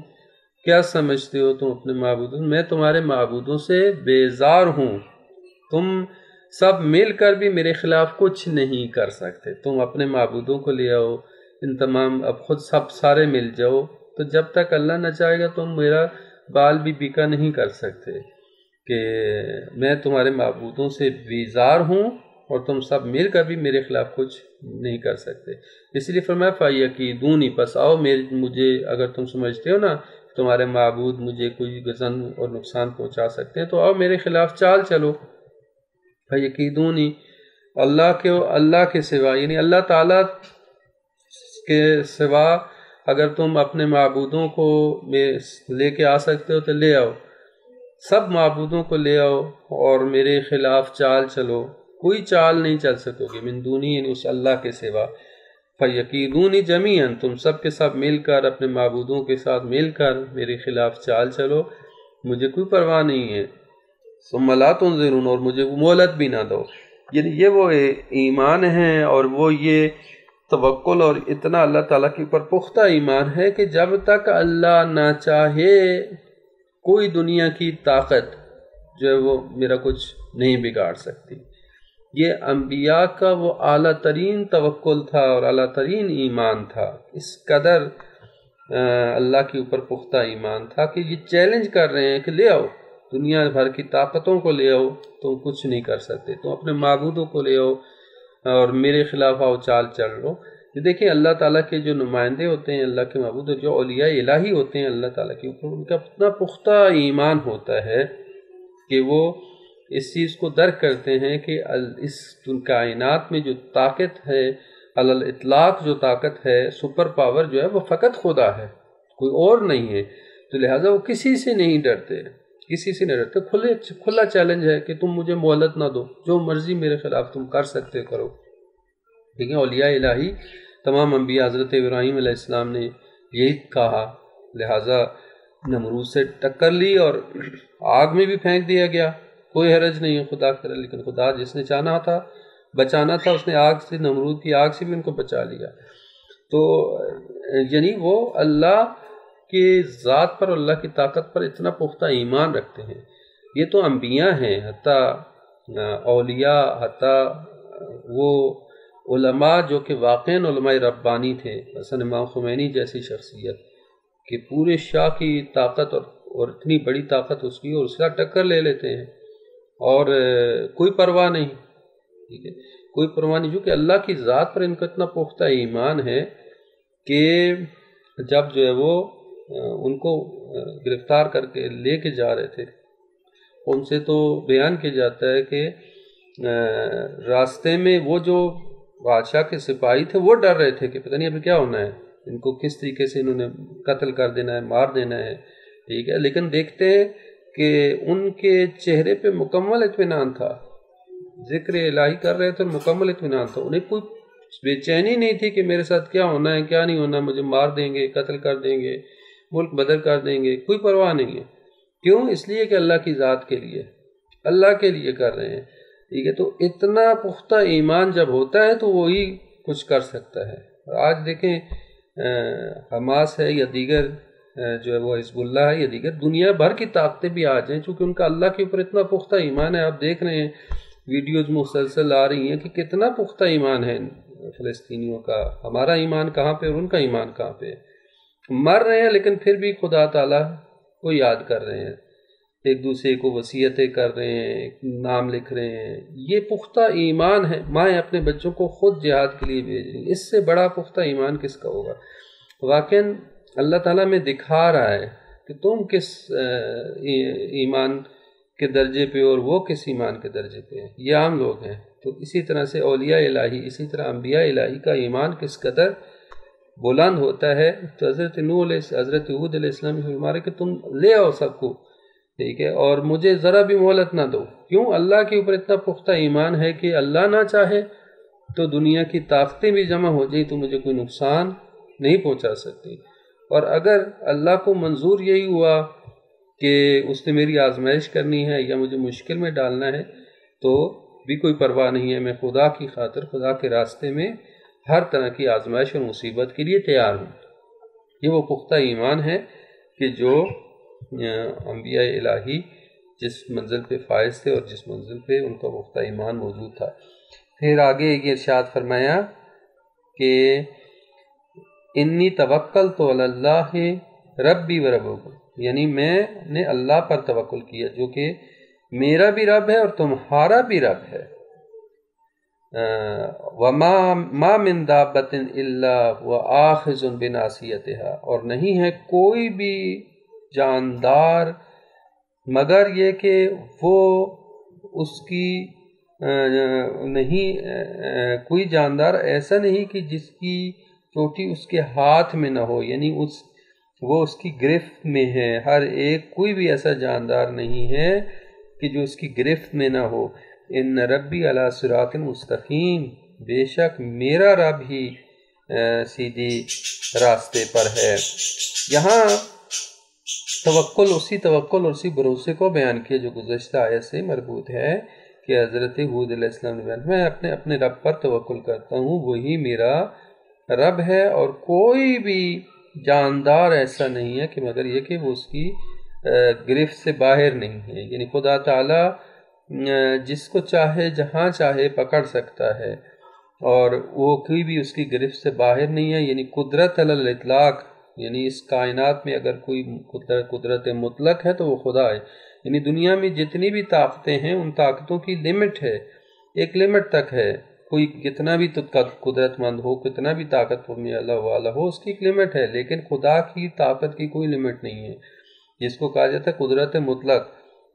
کیا سمجھتے ہو تم اپنے معبودوں؟ میں تمہارے معبودوں سے بیزار ہوں. تم سب مل کر بھی میرے خلاف کچھ نہیں کر سکتے. تم اپنے معبودوں کو لے آؤ، ان تمام اب خود سارے مل جاؤ، تو جب تک اللہ نہ چاہے گا تم میرا بال بھی بیکا نہیں کر سکتے کہ میں تمہارے معبودوں سے بیزار ہوں اور تم سب مل کر بھی میرے خلاف کچھ نہیں کر سکتے. اس لیے فرمایا فَيَكِيدُونِ، پس آؤ مجھے اگر تم سمجھتے ہو نا تمہارے معبود مجھے کوئی غضن اور نقصان پہنچا سکتے ہیں، تو آؤ میرے خلاف چال چلو. فَيَكِيدُونِ، اللہ کے سوا، یعنی اللہ تعالیٰ کے سوا اگر تم اپنے معبودوں کو لے کے آ سکتے ہو تو لے آؤ، سب معبودوں کو لے آؤ اور میرے خلاف چال چلو. کوئی چال نہیں چل سکو گے من دونی، یعنی اس اللہ کے سوا. فَيَكِيدُونِ جَمِيعًا، تم سب کے سب مل کر اپنے معبودوں کے ساتھ مل کر میرے خلاف چال چلو، مجھے کوئی پرواہ نہیں ہے. ثُمَّ لَا تُنظِرُونَ، اور مجھے مہلت بھی نہ دو. یعنی یہ وہ ایمان ہے اور وہ یہ توکل اور اتنا اللہ تعالیٰ کے اوپر پختہ ایمان ہے کہ جب تک اللہ نہ چاہے کوئی دنیا کی طاقت جو ہے وہ میرا کچھ نہیں بگاڑ سکتی. یہ انبیاء کا وہ اعلیٰ ترین توکل تھا اور اعلیٰ ترین ایمان تھا. اس قدر اللہ کے اوپر پختہ ایمان تھا کہ یہ چیلنج کر رہے ہیں کہ لے آؤ دنیا بھر کی طاقتوں کو لے آؤ، تم کچھ نہیں کر سکتے. تم اپنے معبودوں کو لے آؤ اور میرے خلاف آؤ چال چل لو. دیکھیں اللہ تعالیٰ کے جو نمائندے ہوتے ہیں، اللہ کے معبود جو اولیاء الہی ہوتے ہیں اللہ تعالیٰ کے اوپر، ان کا اتنا پختہ ایمان ہوتا ہے کہ وہ اس چیز کو درک کرتے ہیں کہ اس کائنات میں جو طاقت ہے، علی الاطلاق جو طاقت ہے، سپر پاور جو ہے وہ فقط خدا ہے، کوئی اور نہیں ہے. تو لہٰذا وہ کسی سے نہیں ڈرتے، کسی سے نہیں ڈرتے. کھلا چیلنج ہے کہ تم مجھے مہلت نہ دو، جو مرضی میرے خلاف تم کر سکتے کرو. ٹھیک ہے، اولیاء الہی تمام انبیاء، حضرت ابراہیم علیہ السلام نے یہی کہا، لہٰذا نمرود سے ٹکر لی اور آگ میں بھی پھینک دیا گیا. کوئی حرج نہیں ہے خدا کرے، لیکن خدا جس نے چاہنا تھا بچانا تھا اس نے آگ سے، نمرود کی آگ سے بھی ان کو بچا لیا. تو یعنی وہ اللہ کی ذات پر، اللہ کی طاقت پر اتنا پختہ ایمان رکھتے ہیں. یہ تو انبیاء ہیں، حتیٰ اولیاء، حتیٰ وہ علماء جو کہ واقعاً علماء ربانی تھے، مثلا امام خمینی جیسی شخصیت کہ پورے شاہ کی طاقت اور اتنی بڑی طاقت اس کی، اور اس کا ٹکر لے لیتے ہیں اور کوئی پرواہ نہیں. ٹھیک ہے، کوئی پرواہ نہیں، جو کہ اللہ کی ذات پر ان کا اتنا پختہ ایمان ہے کہ جب جو ہے وہ ان کو گرفتار کر کے لے کے جا رہے تھے، ان سے تو بیان کیا جاتا ہے کہ راستے میں وہ جو بادشاہ کے سپاہی تھے وہ ڈر رہے تھے کہ پتہ نہیں ابھی کیا ہونا ہے، ان کو کس طریقے سے انہوں نے قتل کر دینا ہے، مار دینا ہے. ٹھیک ہے، لیکن دیکھتے ہیں کہ ان کے چہرے پہ مکمل اطمینان تھا، ذکر الہی کر رہے تھے، مکمل اطمینان تھا. انہیں کوئی بے چینی نہیں تھی کہ میرے ساتھ کیا ہونا ہے کیا نہیں ہونا، مجھے مار دیں گے، قتل کر دیں گے، ملک بدر کر دیں گے. کوئی پرواہ نہیں ہے. کیوں؟ اس لیے کہ اللہ کی ذات کے لیے، اللہ کے لیے کر رہے ہیں. ٹھیک ہے، تو اتنا پختہ ایمان جب ہوتا ہے تو وہی کچھ کر سکتا ہے. آج دیکھیں حماس ہے یا دیگر جو ہے وہ حزب اللہ ہے یا دیگر دنیا بھر کی طاقتیں بھی آ جائیں، چونکہ ان کا اللہ کے اوپر اتنا پختہ ایمان ہے. آپ دیکھ رہے ہیں ویڈیوز مسلسل آ رہی ہیں کہ کتنا پختہ ایمان ہے فلسطینیوں کا، ہمارا ایمان کہاں پہ اور ان کا ایمان کہاں پہ. مر رہے ہیں لیکن پھر بھی خدا تعالیٰ کو یاد کر رہے ہیں، ایک دوسرے کو وصیتیں کر رہے ہیں، نام لکھ رہے ہیں. یہ پختہ ایمان ہے. مائیں اپنے بچوں کو خود جہاد کے لیے بھیج رہی ہیں، اس سے بڑا پختہ ایمان کس کا ہوگا؟ واقعاً اللہ تعالیٰ میں دکھا رہا ہے کہ تم کس ایمان کے درجے پہ اور وہ کس ایمان کے درجے پہ ہیں. یہ عام لوگ ہیں. تو اسی طرح سے اولیاء الہی، اسی طرح انبیاء الہی کا ایمان کس قدر بلند ہوتا ہے. تو حضرت ہود علیہ السلام فرما رہے کہ تم لے آؤ سب کو، ٹھیک ہے، اور مجھے ذرا بھی مہلت نہ دو. کیوں؟ اللہ کے اوپر اتنا پختہ ایمان ہے کہ اللہ نہ چاہے تو دنیا کی طاقتیں بھی جمع ہو جائیں تو مجھے کوئی نقصان نہیں پہنچا سکتی. اور اگر اللہ کو منظور یہی ہوا کہ اس نے میری آزمائش کرنی ہے یا مجھے مشکل میں ڈالنا ہے تو بھی کوئی پرواہ نہیں ہے. میں خدا کی خاطر، خدا کے راستے میں ہر طرح کی آزمائش اور مصیبت کے لیے تیار ہوں. یہ وہ پختہ ایمان ہے کہ جو انبیاء الہی جس منزل پہ فائز تھے اور جس منزل پہ ان کا پختہ ایمان موجود تھا. پھر آگے یہ ارشاد فرمایا کہ انی توکلت علی اللہ ربی و ربکم، یعنی میں نے اللہ پر توکل کیا جو کہ میرا بھی رب ہے اور تمہارا بھی رب ہے. وما من دابۃ الا وآخذ بناصیتها، اور نہیں ہے کوئی بھی جاندار مگر یہ کہ وہ اس کی نہیں، کوئی جاندار ایسا نہیں کہ جس کی چوٹی اس کے ہاتھ میں نہ ہو، یعنی وہ اس کی گرفت میں ہے. ہر ایک کوئی بھی ایسا جاندار نہیں ہے کہ جو اس کی گرفت میں نہ ہو. ان ربی علی صراط مستقیم، بے شک میرا رب ہی سیدھی راستے پر ہے. یہاں توکل، اسی توکل اور اسی بھروسے کو بیان کیا جو گزشتہ آیت سے مربوط ہے کہ حضرت ہود علیہ السلام نے بیان، میں اپنے رب پر توکل کرتا ہوں، وہی میرا رب ہے اور کوئی بھی جاندار ایسا نہیں ہے کہ مگر یہ کہ وہ اس کی گرفت سے باہر نہیں ہے. یعنی خدا تعالیٰ جس کو چاہے جہاں چاہے پکڑ سکتا ہے اور وہ کوئی بھی اس کی گرفت سے باہر نہیں ہے. یعنی قدرت علی الاطلاق، یعنی اس کائنات میں اگر کوئی قدرت مطلق ہے تو وہ خدا ہے. یعنی دنیا میں جتنی بھی طاقتیں ہیں ان طاقتوں کی لمٹ ہے، ایک لمٹ تک ہے. کوئی کتنا بھی قدرت مند ہو، کتنا بھی طاقت اللہ والا ہو، اس کی ایک لمٹ ہے. لیکن خدا کی طاقت کی کوئی لمٹ نہیں ہے، جس کو کہا جاتا ہے قدرت مطلق.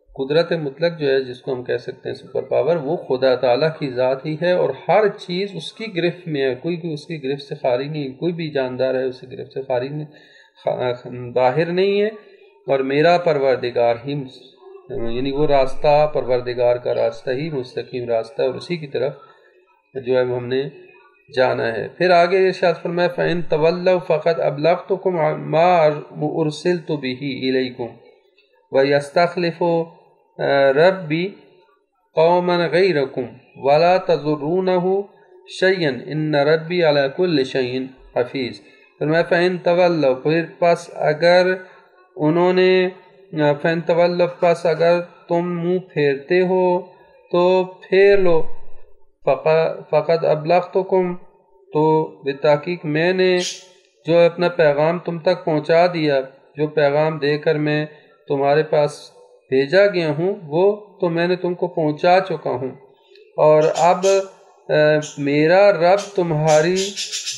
قدرت مطلق جو ہے، جس کو ہم کہہ سکتے ہیں سپر پاور، وہ خدا تعالیٰ کی ذات ہی ہے اور ہر چیز اس کی گرفت میں ہے. کوئی اس کی گرفت سے خارج نہیں، کوئی بھی جاندار ہے اس کی گرفت سے خارج نہیں، باہر نہیں ہے. اور میرا پروردگار ہی، یعنی وہ راستہ پروردگار کا راستہ ہی مستقیم راستہ، اور اسی کی طرف جو ہے ہم نے جانا ہے. پھر آگے ارشاد فرمایا فَإِن تَوَلَّوْا فَقَدْ أَبْلَغْتُكُمْ مَا أُرْسِلْتُ بِهِ إِلَيْكُمْ وَيَسْتَخْلِفُ رَبِّي قَوْمًا غَيْرَكُمْ وَلَا تَضُرُّونَهُ شَيْئًا إِنَّ رَبِّي عَلَى كُلِّ شَيْءٍ حَفِيظٌ. فرمایا فَإِن تَوَلَّوْا، پھر پس اگر انہوں نے فَإِن تَوَلَّوْا، پس اگر تم منہ پھیرتے ہو تو پھیر لو. فقط ابلغتکم، تو بالتحقیق میں نے جو اپنا پیغام تم تک پہنچا دیا، جو پیغام دے کر میں تمہارے پاس بھیجا گیا ہوں وہ تو میں نے تم کو پہنچا چکا ہوں. اور اب میرا رب تمہاری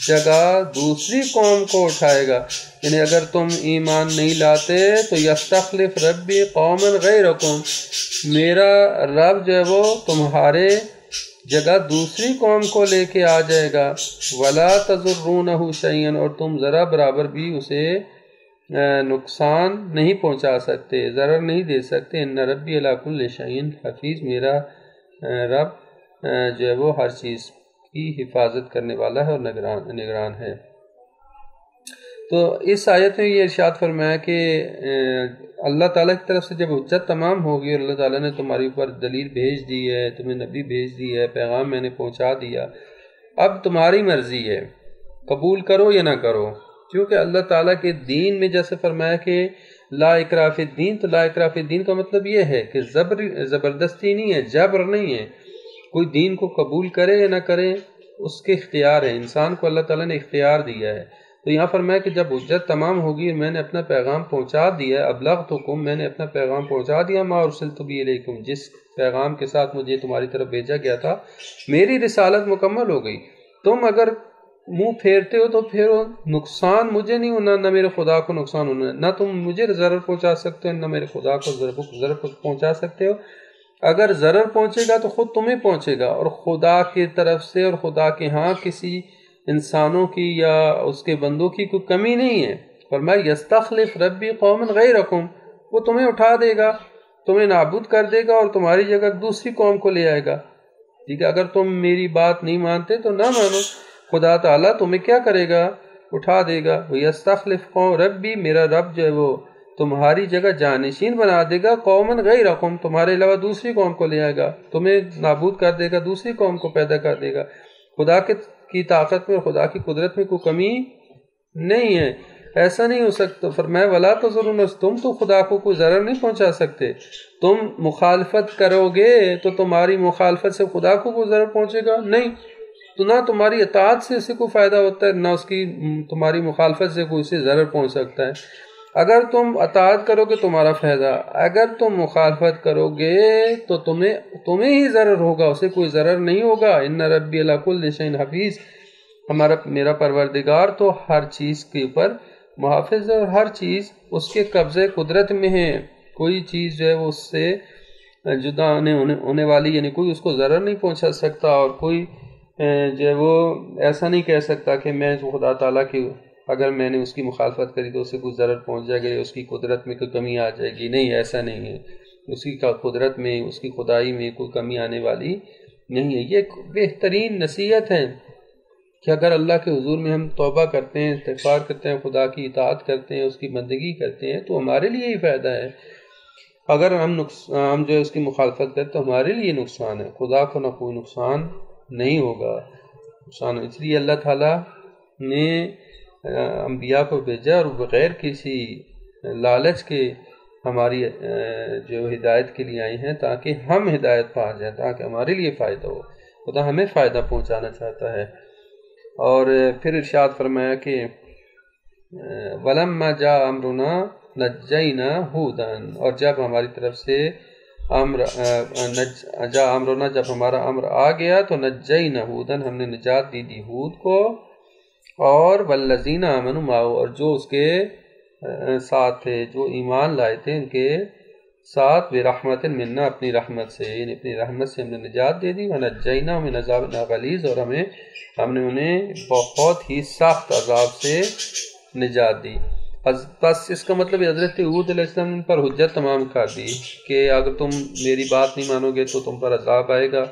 جگہ دوسری قوم کو اٹھائے گا. یعنی اگر تم ایمان نہیں لاتے تو یستخلف ربی قوما غیرکم، میرا رب جو ہے وہ تمہارے جگہ دوسری قوم کو لے کے آ جائے گا. ولا تضرونہ شیئا، اور تم ذرا برابر بھی اسے نقصان نہیں پہنچا سکتے، ضرر نہیں دے سکتے. ان ربی علی کل شیء حفیظ، میرا رب جو ہے وہ ہر چیز کی حفاظت کرنے والا ہے اور نگران ہے. تو اس آیت میں یہ ارشاد فرمایا کہ اللہ تعالیٰ کی طرف سے جب حجت تمام ہوگی اور اللہ تعالیٰ نے تمہاری اوپر دلیل بھیج دی ہے، تمہیں نبی بھیج دی ہے، پیغام میں نے پہنچا دیا، اب تمہاری مرضی ہے قبول کرو یا نہ کرو. کیونکہ اللہ تعالیٰ کے دین میں جیسے فرمایا کہ لا اکراہ فی الدین، تو لا اکراہ فی الدین کا مطلب یہ ہے کہ زبردستی نہیں ہے، جبر نہیں ہے. کوئی دین کو قبول کرے یا نہ کرے اس کے اختیار ہے، انسان کو اللہ تعالیٰ نے اختیار دیا ہے۔ تو یہاں فرمایا کہ جب حجت تمام ہوگی، میں نے اپنا پیغام پہنچا دیا، ابلغتکم، میں نے اپنا پیغام پہنچا دیا، ما ارسلت بہ الیکم، جس پیغام کے ساتھ مجھے تمہاری طرف بھیجا گیا تھا، میری رسالت مکمل ہو گئی۔ تم اگر منہ پھیرتے ہو تو پھیرو، نقصان مجھے نہیں ہونا، نہ میرے خدا کو نقصان ہونا، نہ تم مجھے ضرر پہنچا سکتے ہو، نہ میرے خدا کو ضرر پہنچا سکتے ہو۔ اگر ضرر پہنچے گا تو خود تمہیں پہنچے گا، اور خدا کی طرف سے اور خدا کے ہاں کسی انسانوں کی یا اس کے بندوں کی کوئی کمی نہیں ہے۔ فرمایا یستخلف ربی قوما غیرکم، وہ تمہیں اٹھا دے گا، تمہیں نابود کر دے گا اور تمہاری جگہ دوسری قوم کو لے آئے گا۔ ٹھیک ہے، اگر تم میری بات نہیں مانتے تو نہ مانو، خدا تعالیٰ تمہیں کیا کرے گا؟ اٹھا دے گا۔ یستخلف قوم ربی، میرا رب جو ہے وہ تمہاری جگہ جانشین بنا دے گا، قوما غیرکم، تمہارے علاوہ دوسری قوم کو لے آئے گا، تمہیں نابود کر دے گا، دوسری قوم کو پیدا کر دے گا۔ خدا کی طاقت میں اور خدا کی قدرت میں کوئی کمی نہیں ہے، ایسا نہیں ہو سکتا۔ فرمایا ولا تضرون، تم تو خدا کو کوئی ضرر نہیں پہنچا سکتے، تم مخالفت کرو گے تو تمہاری مخالفت سے خدا کو کوئی ضرر پہنچے گا نہیں، تو نہ تمہاری اطاعت سے اسے کوئی فائدہ ہوتا ہے، نہ اس کی تمہاری مخالفت سے کوئی اسے ضرر پہنچ سکتا ہے۔ اگر تم اطاعت کرو گے تمہارا فائدہ، اگر تم مخالفت کرو گے تو تمہیں ہی ضرر ہوگا، اسے کوئی ضرر نہیں ہوگا۔ ان ربی علی کل شیء حفیظ، میرا پروردگار تو ہر چیز کے اوپر محافظ ہے، اور ہر چیز اس کے قبضے قدرت میں ہے، کوئی چیز جو ہے وہ اس سے جدا ہونے والی، یعنی کوئی اس کو ضرر نہیں پہنچا سکتا، اور کوئی جو ہے وہ ایسا نہیں کہہ سکتا کہ میں خدا تعالیٰ کی اگر میں نے اس کی مخالفت کری تو اسے کوئی ضرر پہنچ جائے گا، اس کی قدرت میں کوئی کمی آ جائے گی۔ نہیں، ایسا نہیں ہے، اس کی قدرت میں، اس کی خدائی میں کوئی کمی آنے والی نہیں ہے۔ یہ ایک بہترین نصیحت ہے کہ اگر اللہ کے حضور میں ہم توبہ کرتے ہیں، استغفار کرتے ہیں، خدا کی اطاعت کرتے ہیں، اس کی بندگی کرتے ہیں تو ہمارے لیے ہی فائدہ ہے۔ اگر ہم جو ہے اس کی مخالفت کرتے تو ہمارے لیے نقصان ہے، خدا کو نہ کوئی نقصان نہیں ہوگا۔ اس لیے اللہ تعالیٰ نے انبیاء کو بھیجا اور بغیر کسی لالچ کے ہماری جو ہدایت کے لیے آئے ہیں، تاکہ ہم ہدایت پا جائیں، تاکہ ہمارے لیے فائدہ ہو۔ خدا ہمیں فائدہ پہنچانا چاہتا ہے۔ اور پھر ارشاد فرمایا کہ وَلَمَّا جَاءَ أَمْرُنَا نَجَّيْنَا هُودًا، اور جب ہماری طرف سے جاء امرنا، جب ہمارا امر آ گیا تو نجینا ہودن، ہم نے نجات دی ہود کو، اور والذین آمنوا معه، اور جو اس کے ساتھ تھے، جو ایمان لائے تھے ان کے ساتھ، برحمت منا، اپنی رحمت سے، یعنی اپنی رحمت سے ہم نے نجات دے دی، ونجیناهم من عذاب غلیظ، اور ہم نے انہیں بہت ہی سخت عذاب سے نجات دی۔ بس اس کا مطلب حضرت ہود علیہ السلام پر حجت تمام کر دی کہ اگر تم میری بات نہیں مانو گے تو تم پر عذاب آئے گا،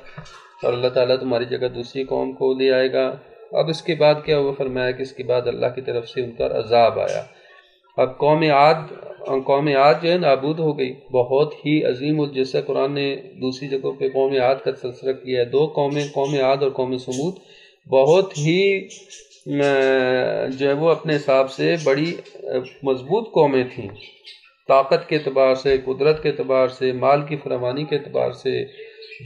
اور اللہ تعالیٰ تمہاری جگہ دوسری قوم کو لے آئے گا۔ اب اس کے بعد کیا ہوا؟ فرمایا کہ اس کے بعد اللہ کی طرف سے ان پر عذاب آیا۔ اب قوم عاد جو ہے نابود ہو گئی، بہت ہی عظیم، جیسا قرآن نے دوسری جگہوں پہ قوم عاد کا تذکرہ کیا ہے۔ دو قومیں، قوم عاد اور قوم سمود، بہت ہی جو ہے وہ اپنے حساب سے بڑی مضبوط قومیں تھیں، طاقت کے اعتبار سے، قدرت کے اعتبار سے، مال کی فراوانی کے اعتبار سے،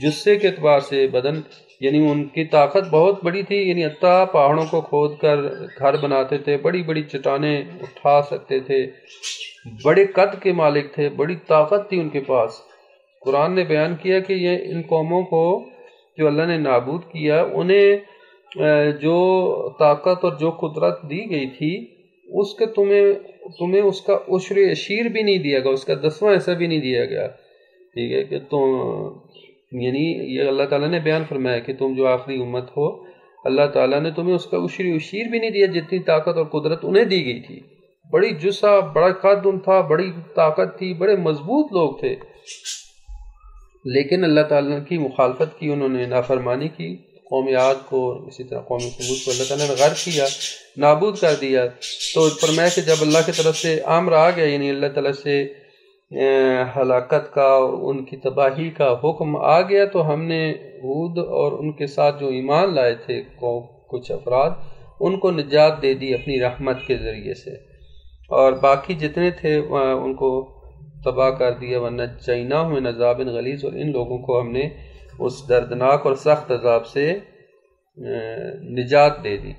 جثے کے اعتبار سے، بدن، یعنی ان کی طاقت بہت بڑی تھی، یعنی حتیٰ پہاڑوں کو کھود کر گھر بناتے تھے، بڑی بڑی چٹانیں اٹھا سکتے تھے، بڑے قد کے مالک تھے، بڑی طاقت تھی ان کے پاس۔ قرآن نے بیان کیا کہ یہ ان قوموں کو جو اللہ نے نابود کیا، انہیں جو طاقت اور جو قدرت دی گئی تھی اس کے تمہیں اس کا عشر عشیر بھی نہیں دیا گیا، اس کا 10واں حصہ بھی نہیں دیا گیا۔ ٹھیک ہے کہ تو یعنی یہ اللہ تعالیٰ نے بیان فرمایا کہ تم جو آخری امت ہو، اللہ تعالیٰ نے تمہیں اس کا عشر عشیر بھی نہیں دیا جتنی طاقت اور قدرت انہیں دی گئی تھی۔ بڑی جسہ، بڑا قد ان تھا، بڑی طاقت تھی، بڑے مضبوط لوگ تھے، لیکن اللہ تعالیٰ کی مخالفت کی، انہوں نے نافرمانی کی۔ قوم عاد کو، اسی طرح قوم سمود کو اللہ تعالیٰ نے غرق کیا، نابود کر دیا۔ تو فرمایا کہ جب اللہ کی طرف سے امر آ گیا، یعنی اللہ تعالیٰ سے ہلاکت کا اور ان کی تباہی کا حکم آ گیا، تو ہم نے ہود اور ان کے ساتھ جو ایمان لائے تھے کچھ افراد، ان کو نجات دے دی اپنی رحمت کے ذریعے سے، اور باقی جتنے تھے ان کو تباہ کر دیا۔ وَنَجَّيْنَاهُم مِّنْ عَذَابٍ غَلِيظٍ، اور ان لوگوں کو ہم نے اس دردناک اور سخت عذاب سے نجات دے دی۔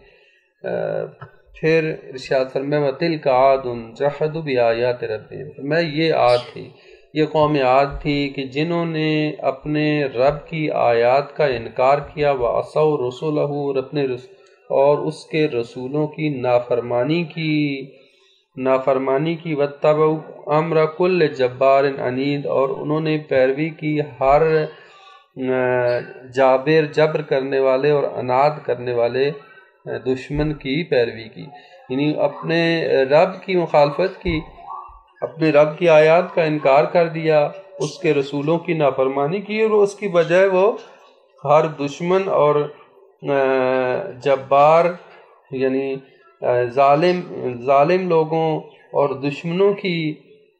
پھر ارشاد فرمایا وَتِلْكَ عَادٌ جَحَدُوا بِآيَاتِ رَبِّهِمْ، فرمایا یہ عاد تھی، یہ قوم عاد تھی کہ جنہوں نے اپنے رب کی آیات کا انکار کیا، وَعَصَوْا رُسُلَهُ، اور اس کے رسولوں کی نافرمانی کی، وَاتَّبَعُوا أَمْرَ كُلِّ جَبَّارٍ عَنِيدٍ، اور انہوں نے پیروی کی ہر جبر کرنے والے اور عناد کرنے والے دشمن کی پیروی کی، یعنی اپنے رب کی مخالفت کی، اپنے رب کی آیات کا انکار کر دیا، اس کے رسولوں کی نافرمانی کی، اور اس کی وجہ وہ ہر دشمن اور جبار یعنی ظالم لوگوں اور دشمنوں کی،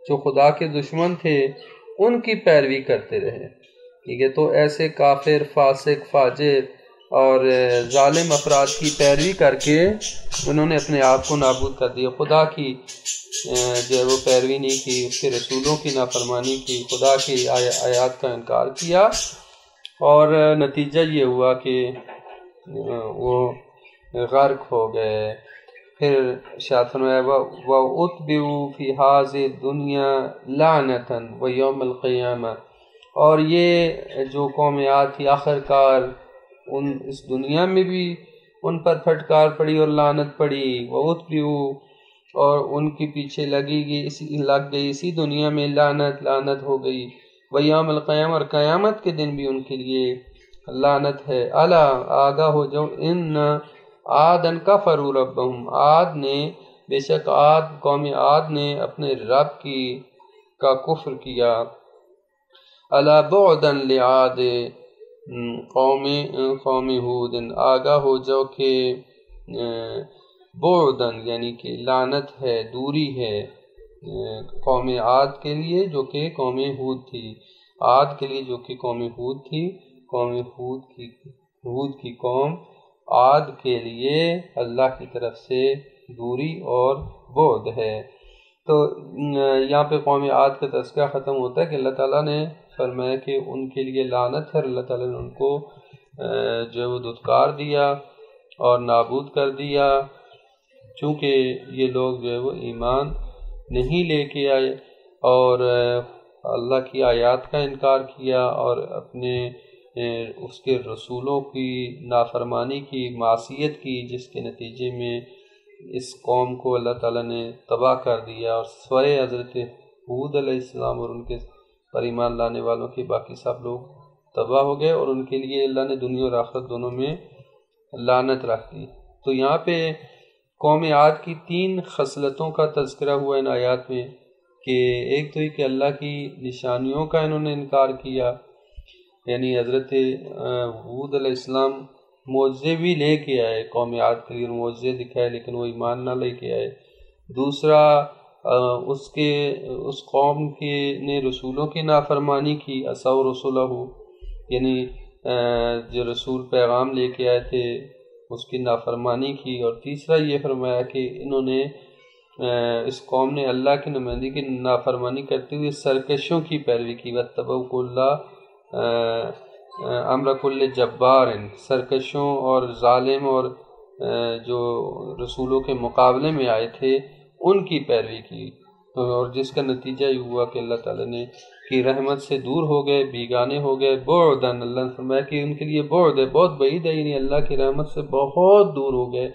جو خدا کے دشمن تھے، ان کی پیروی کرتے رہے۔ ٹھیک ہے، تو ایسے کافر، فاسق، فاجر اور ظالم افراد کی پیروی کر کے انہوں نے اپنے آپ کو نابود کر دیا، خدا کی جو ہے وہ پیروی نہیں کی، اس کے رسولوں کی نافرمانی کی، خدا کی آیات کا انکار کیا، اور نتیجہ یہ ہوا کہ وہ غرق ہو گئے۔ پھر ارشاد فرمایا وَأُتْبِعُوا فِي هَٰذِهِ الدُّنْيَا لَعْنَةً وَيَوْمَ الْقِيَامَةِ، اور یہ جو قوم عاد تھی آخرکار اس دنیا میں بھی ان پر پھٹکار پڑی اور لعنت پڑی، وَأُتْبِعُوا، اور ان کے پیچھے لگ گئی اسی دنیا میں لعنت ہو گئی، وَيَوْمَ الْقِيَامَةِ، اور قیامت کے دن بھی ان کے لیے لعنت ہے۔ الا، آگاہ ہو جاؤ، ان عادن کفروا ربہم، عاد نے، بے شک قوم عاد نے اپنے رب کا کفر کیا۔ الا بعدا لعاد قوم ہود، آگاہ ہو جاؤ کہ بعدن یعنی کہ لعنت ہے، دوری ہے قوم عاد کے لیے جو کہ قوم ہود تھی، عاد کے لیے جو کہ قوم ہود تھی، ہود کی قوم عاد کے لیے اللہ کی طرف سے دوری اور بعد ہے۔ تو یہاں پہ قوم عاد کا تذکرہ ختم ہوتا ہے کہ اللہ تعالیٰ نے فرمایا کہ ان کے لیے لعنت ہے، اور اللہ تعالیٰ نے ان کو جو ہے وہ دھتکار دیا اور نابود کر دیا، چونکہ یہ لوگ جو ہے وہ ایمان نہیں لے کے آئے اور اللہ کی آیات کا انکار کیا، اور اپنے اس کے رسولوں کی نافرمانی کی، معصیت کی، جس کے نتیجے میں اس قوم کو اللہ تعالیٰ نے تباہ کر دیا، اور سوائے حضرت ہود علیہ السلام اور ان کے پر ایمان لانے والوں کے باقی سب لوگ تباہ ہو گئے، اور ان کے لیے اللہ نے دنیا اور آخرت دونوں میں لعنت رکھ دی۔ تو یہاں پہ قوم عاد کی 3 خصلتوں کا تذکرہ ہوا ان آیات میں، کہ ایک تو یہ کہ اللہ کی نشانیوں کا انہوں نے انکار کیا، یعنی حضرت ہود علیہ السلام معجزے بھی لے کے آئے، قوم عاد کے لیے معجزے دکھائے، لیکن وہ ایمان نہ لے کے آئے۔ دوسرا، اس قوم نے رسولوں کی نافرمانی کی، عصوا رسلہ، یعنی جو رسول پیغام لے کے آئے تھے اس کی نافرمانی کی۔ اور تیسرا یہ فرمایا کہ انہوں نے اس قوم نے اللہ کی نمائندگی کی نافرمانی کرتے ہوئے سرکشوں کی پیروی کی، وَاتَّبَعُوا كُلَّ امر کل جبار، سرکشوں اور ظالم اور جو رسولوں کے مقابلے میں آئے تھے ان کی پیروی کی، اور جس کا نتیجہ یہ ہوا کہ اللہ تعالیٰ نے کی رحمت سے دور ہو گئے، بیگانے ہو گئے۔ بعداً، اللہ نے فرمایا کہ ان کے لیے بعد ہے، بہت بعید ہے، یعنی اللہ کی رحمت سے بہت دور ہو گئے،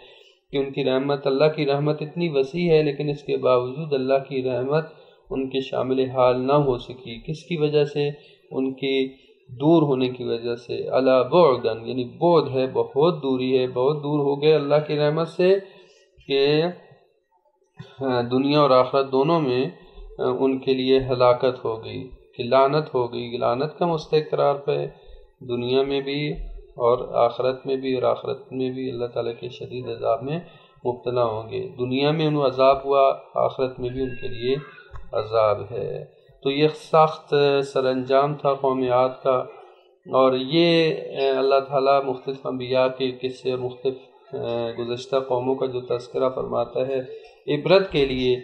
کہ ان کی رحمت، اللہ کی رحمت اتنی وسیع ہے، لیکن اس کے باوجود اللہ کی رحمت ان کے شامل حال نہ ہو سکی۔ کس کی وجہ سے؟ ان کی دور ہونے کی وجہ سے۔ الا بعداً، یعنی بعد ہے، بہت دوری ہے، بہت دور ہو گئے اللہ کی رحمت سے، کہ دنیا اور آخرت دونوں میں ان کے لیے ہلاکت ہو گئی، کہ لعنت ہو گئی۔ لعنت کا مستحق قرار پہ دنیا میں بھی اور آخرت میں بھی، اور آخرت میں بھی اللہ تعالیٰ کے شدید عذاب میں مبتلا ہوں گے۔ دنیا میں انہیں عذاب ہوا، آخرت میں بھی ان کے لیے عذاب ہے۔ تو یہ سخت سر انجام تھا قوم عاد کا، اور یہ اللہ تعالیٰ مختلف انبیاء کے قصے اور مختلف گزشتہ قوموں کا جو تذکرہ فرماتا ہے عبرت کے لیے،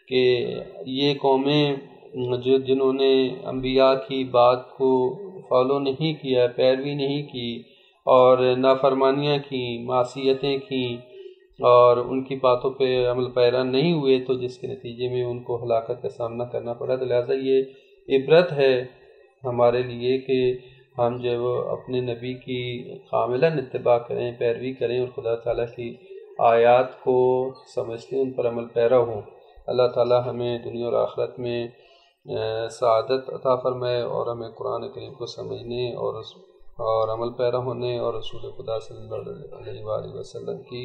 کہ یہ قومیں جنہوں نے انبیاء کی بات کو فالو نہیں کیا، پیروی نہیں کی اور نافرمانیاں کی، معصیتیں کیں اور ان کی باتوں پہ عمل پیرا نہیں ہوئے، تو جس کے نتیجے میں ان کو ہلاکت کا سامنا کرنا پڑا۔ تو لہٰذا یہ عبرت ہے ہمارے لیے کہ ہم جو اپنے نبی کی کاملاً اتباع کریں، پیروی کریں اور خدا تعالیٰ کی آیات کو سمجھتے ان پر عمل پیرا ہوں۔ اللہ تعالیٰ ہمیں دنیا اور آخرت میں سعادت عطا فرمائے اور ہمیں قرآن کریم کو سمجھنے اور عمل پیرا ہونے اور رسول خدا صلی اللہ علیہ وآلہ وسلم کی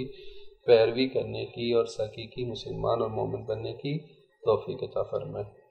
پیروی کرنے کی اور حقیقی مسلمان اور مومن بننے کی توفیق عطا فرمائے۔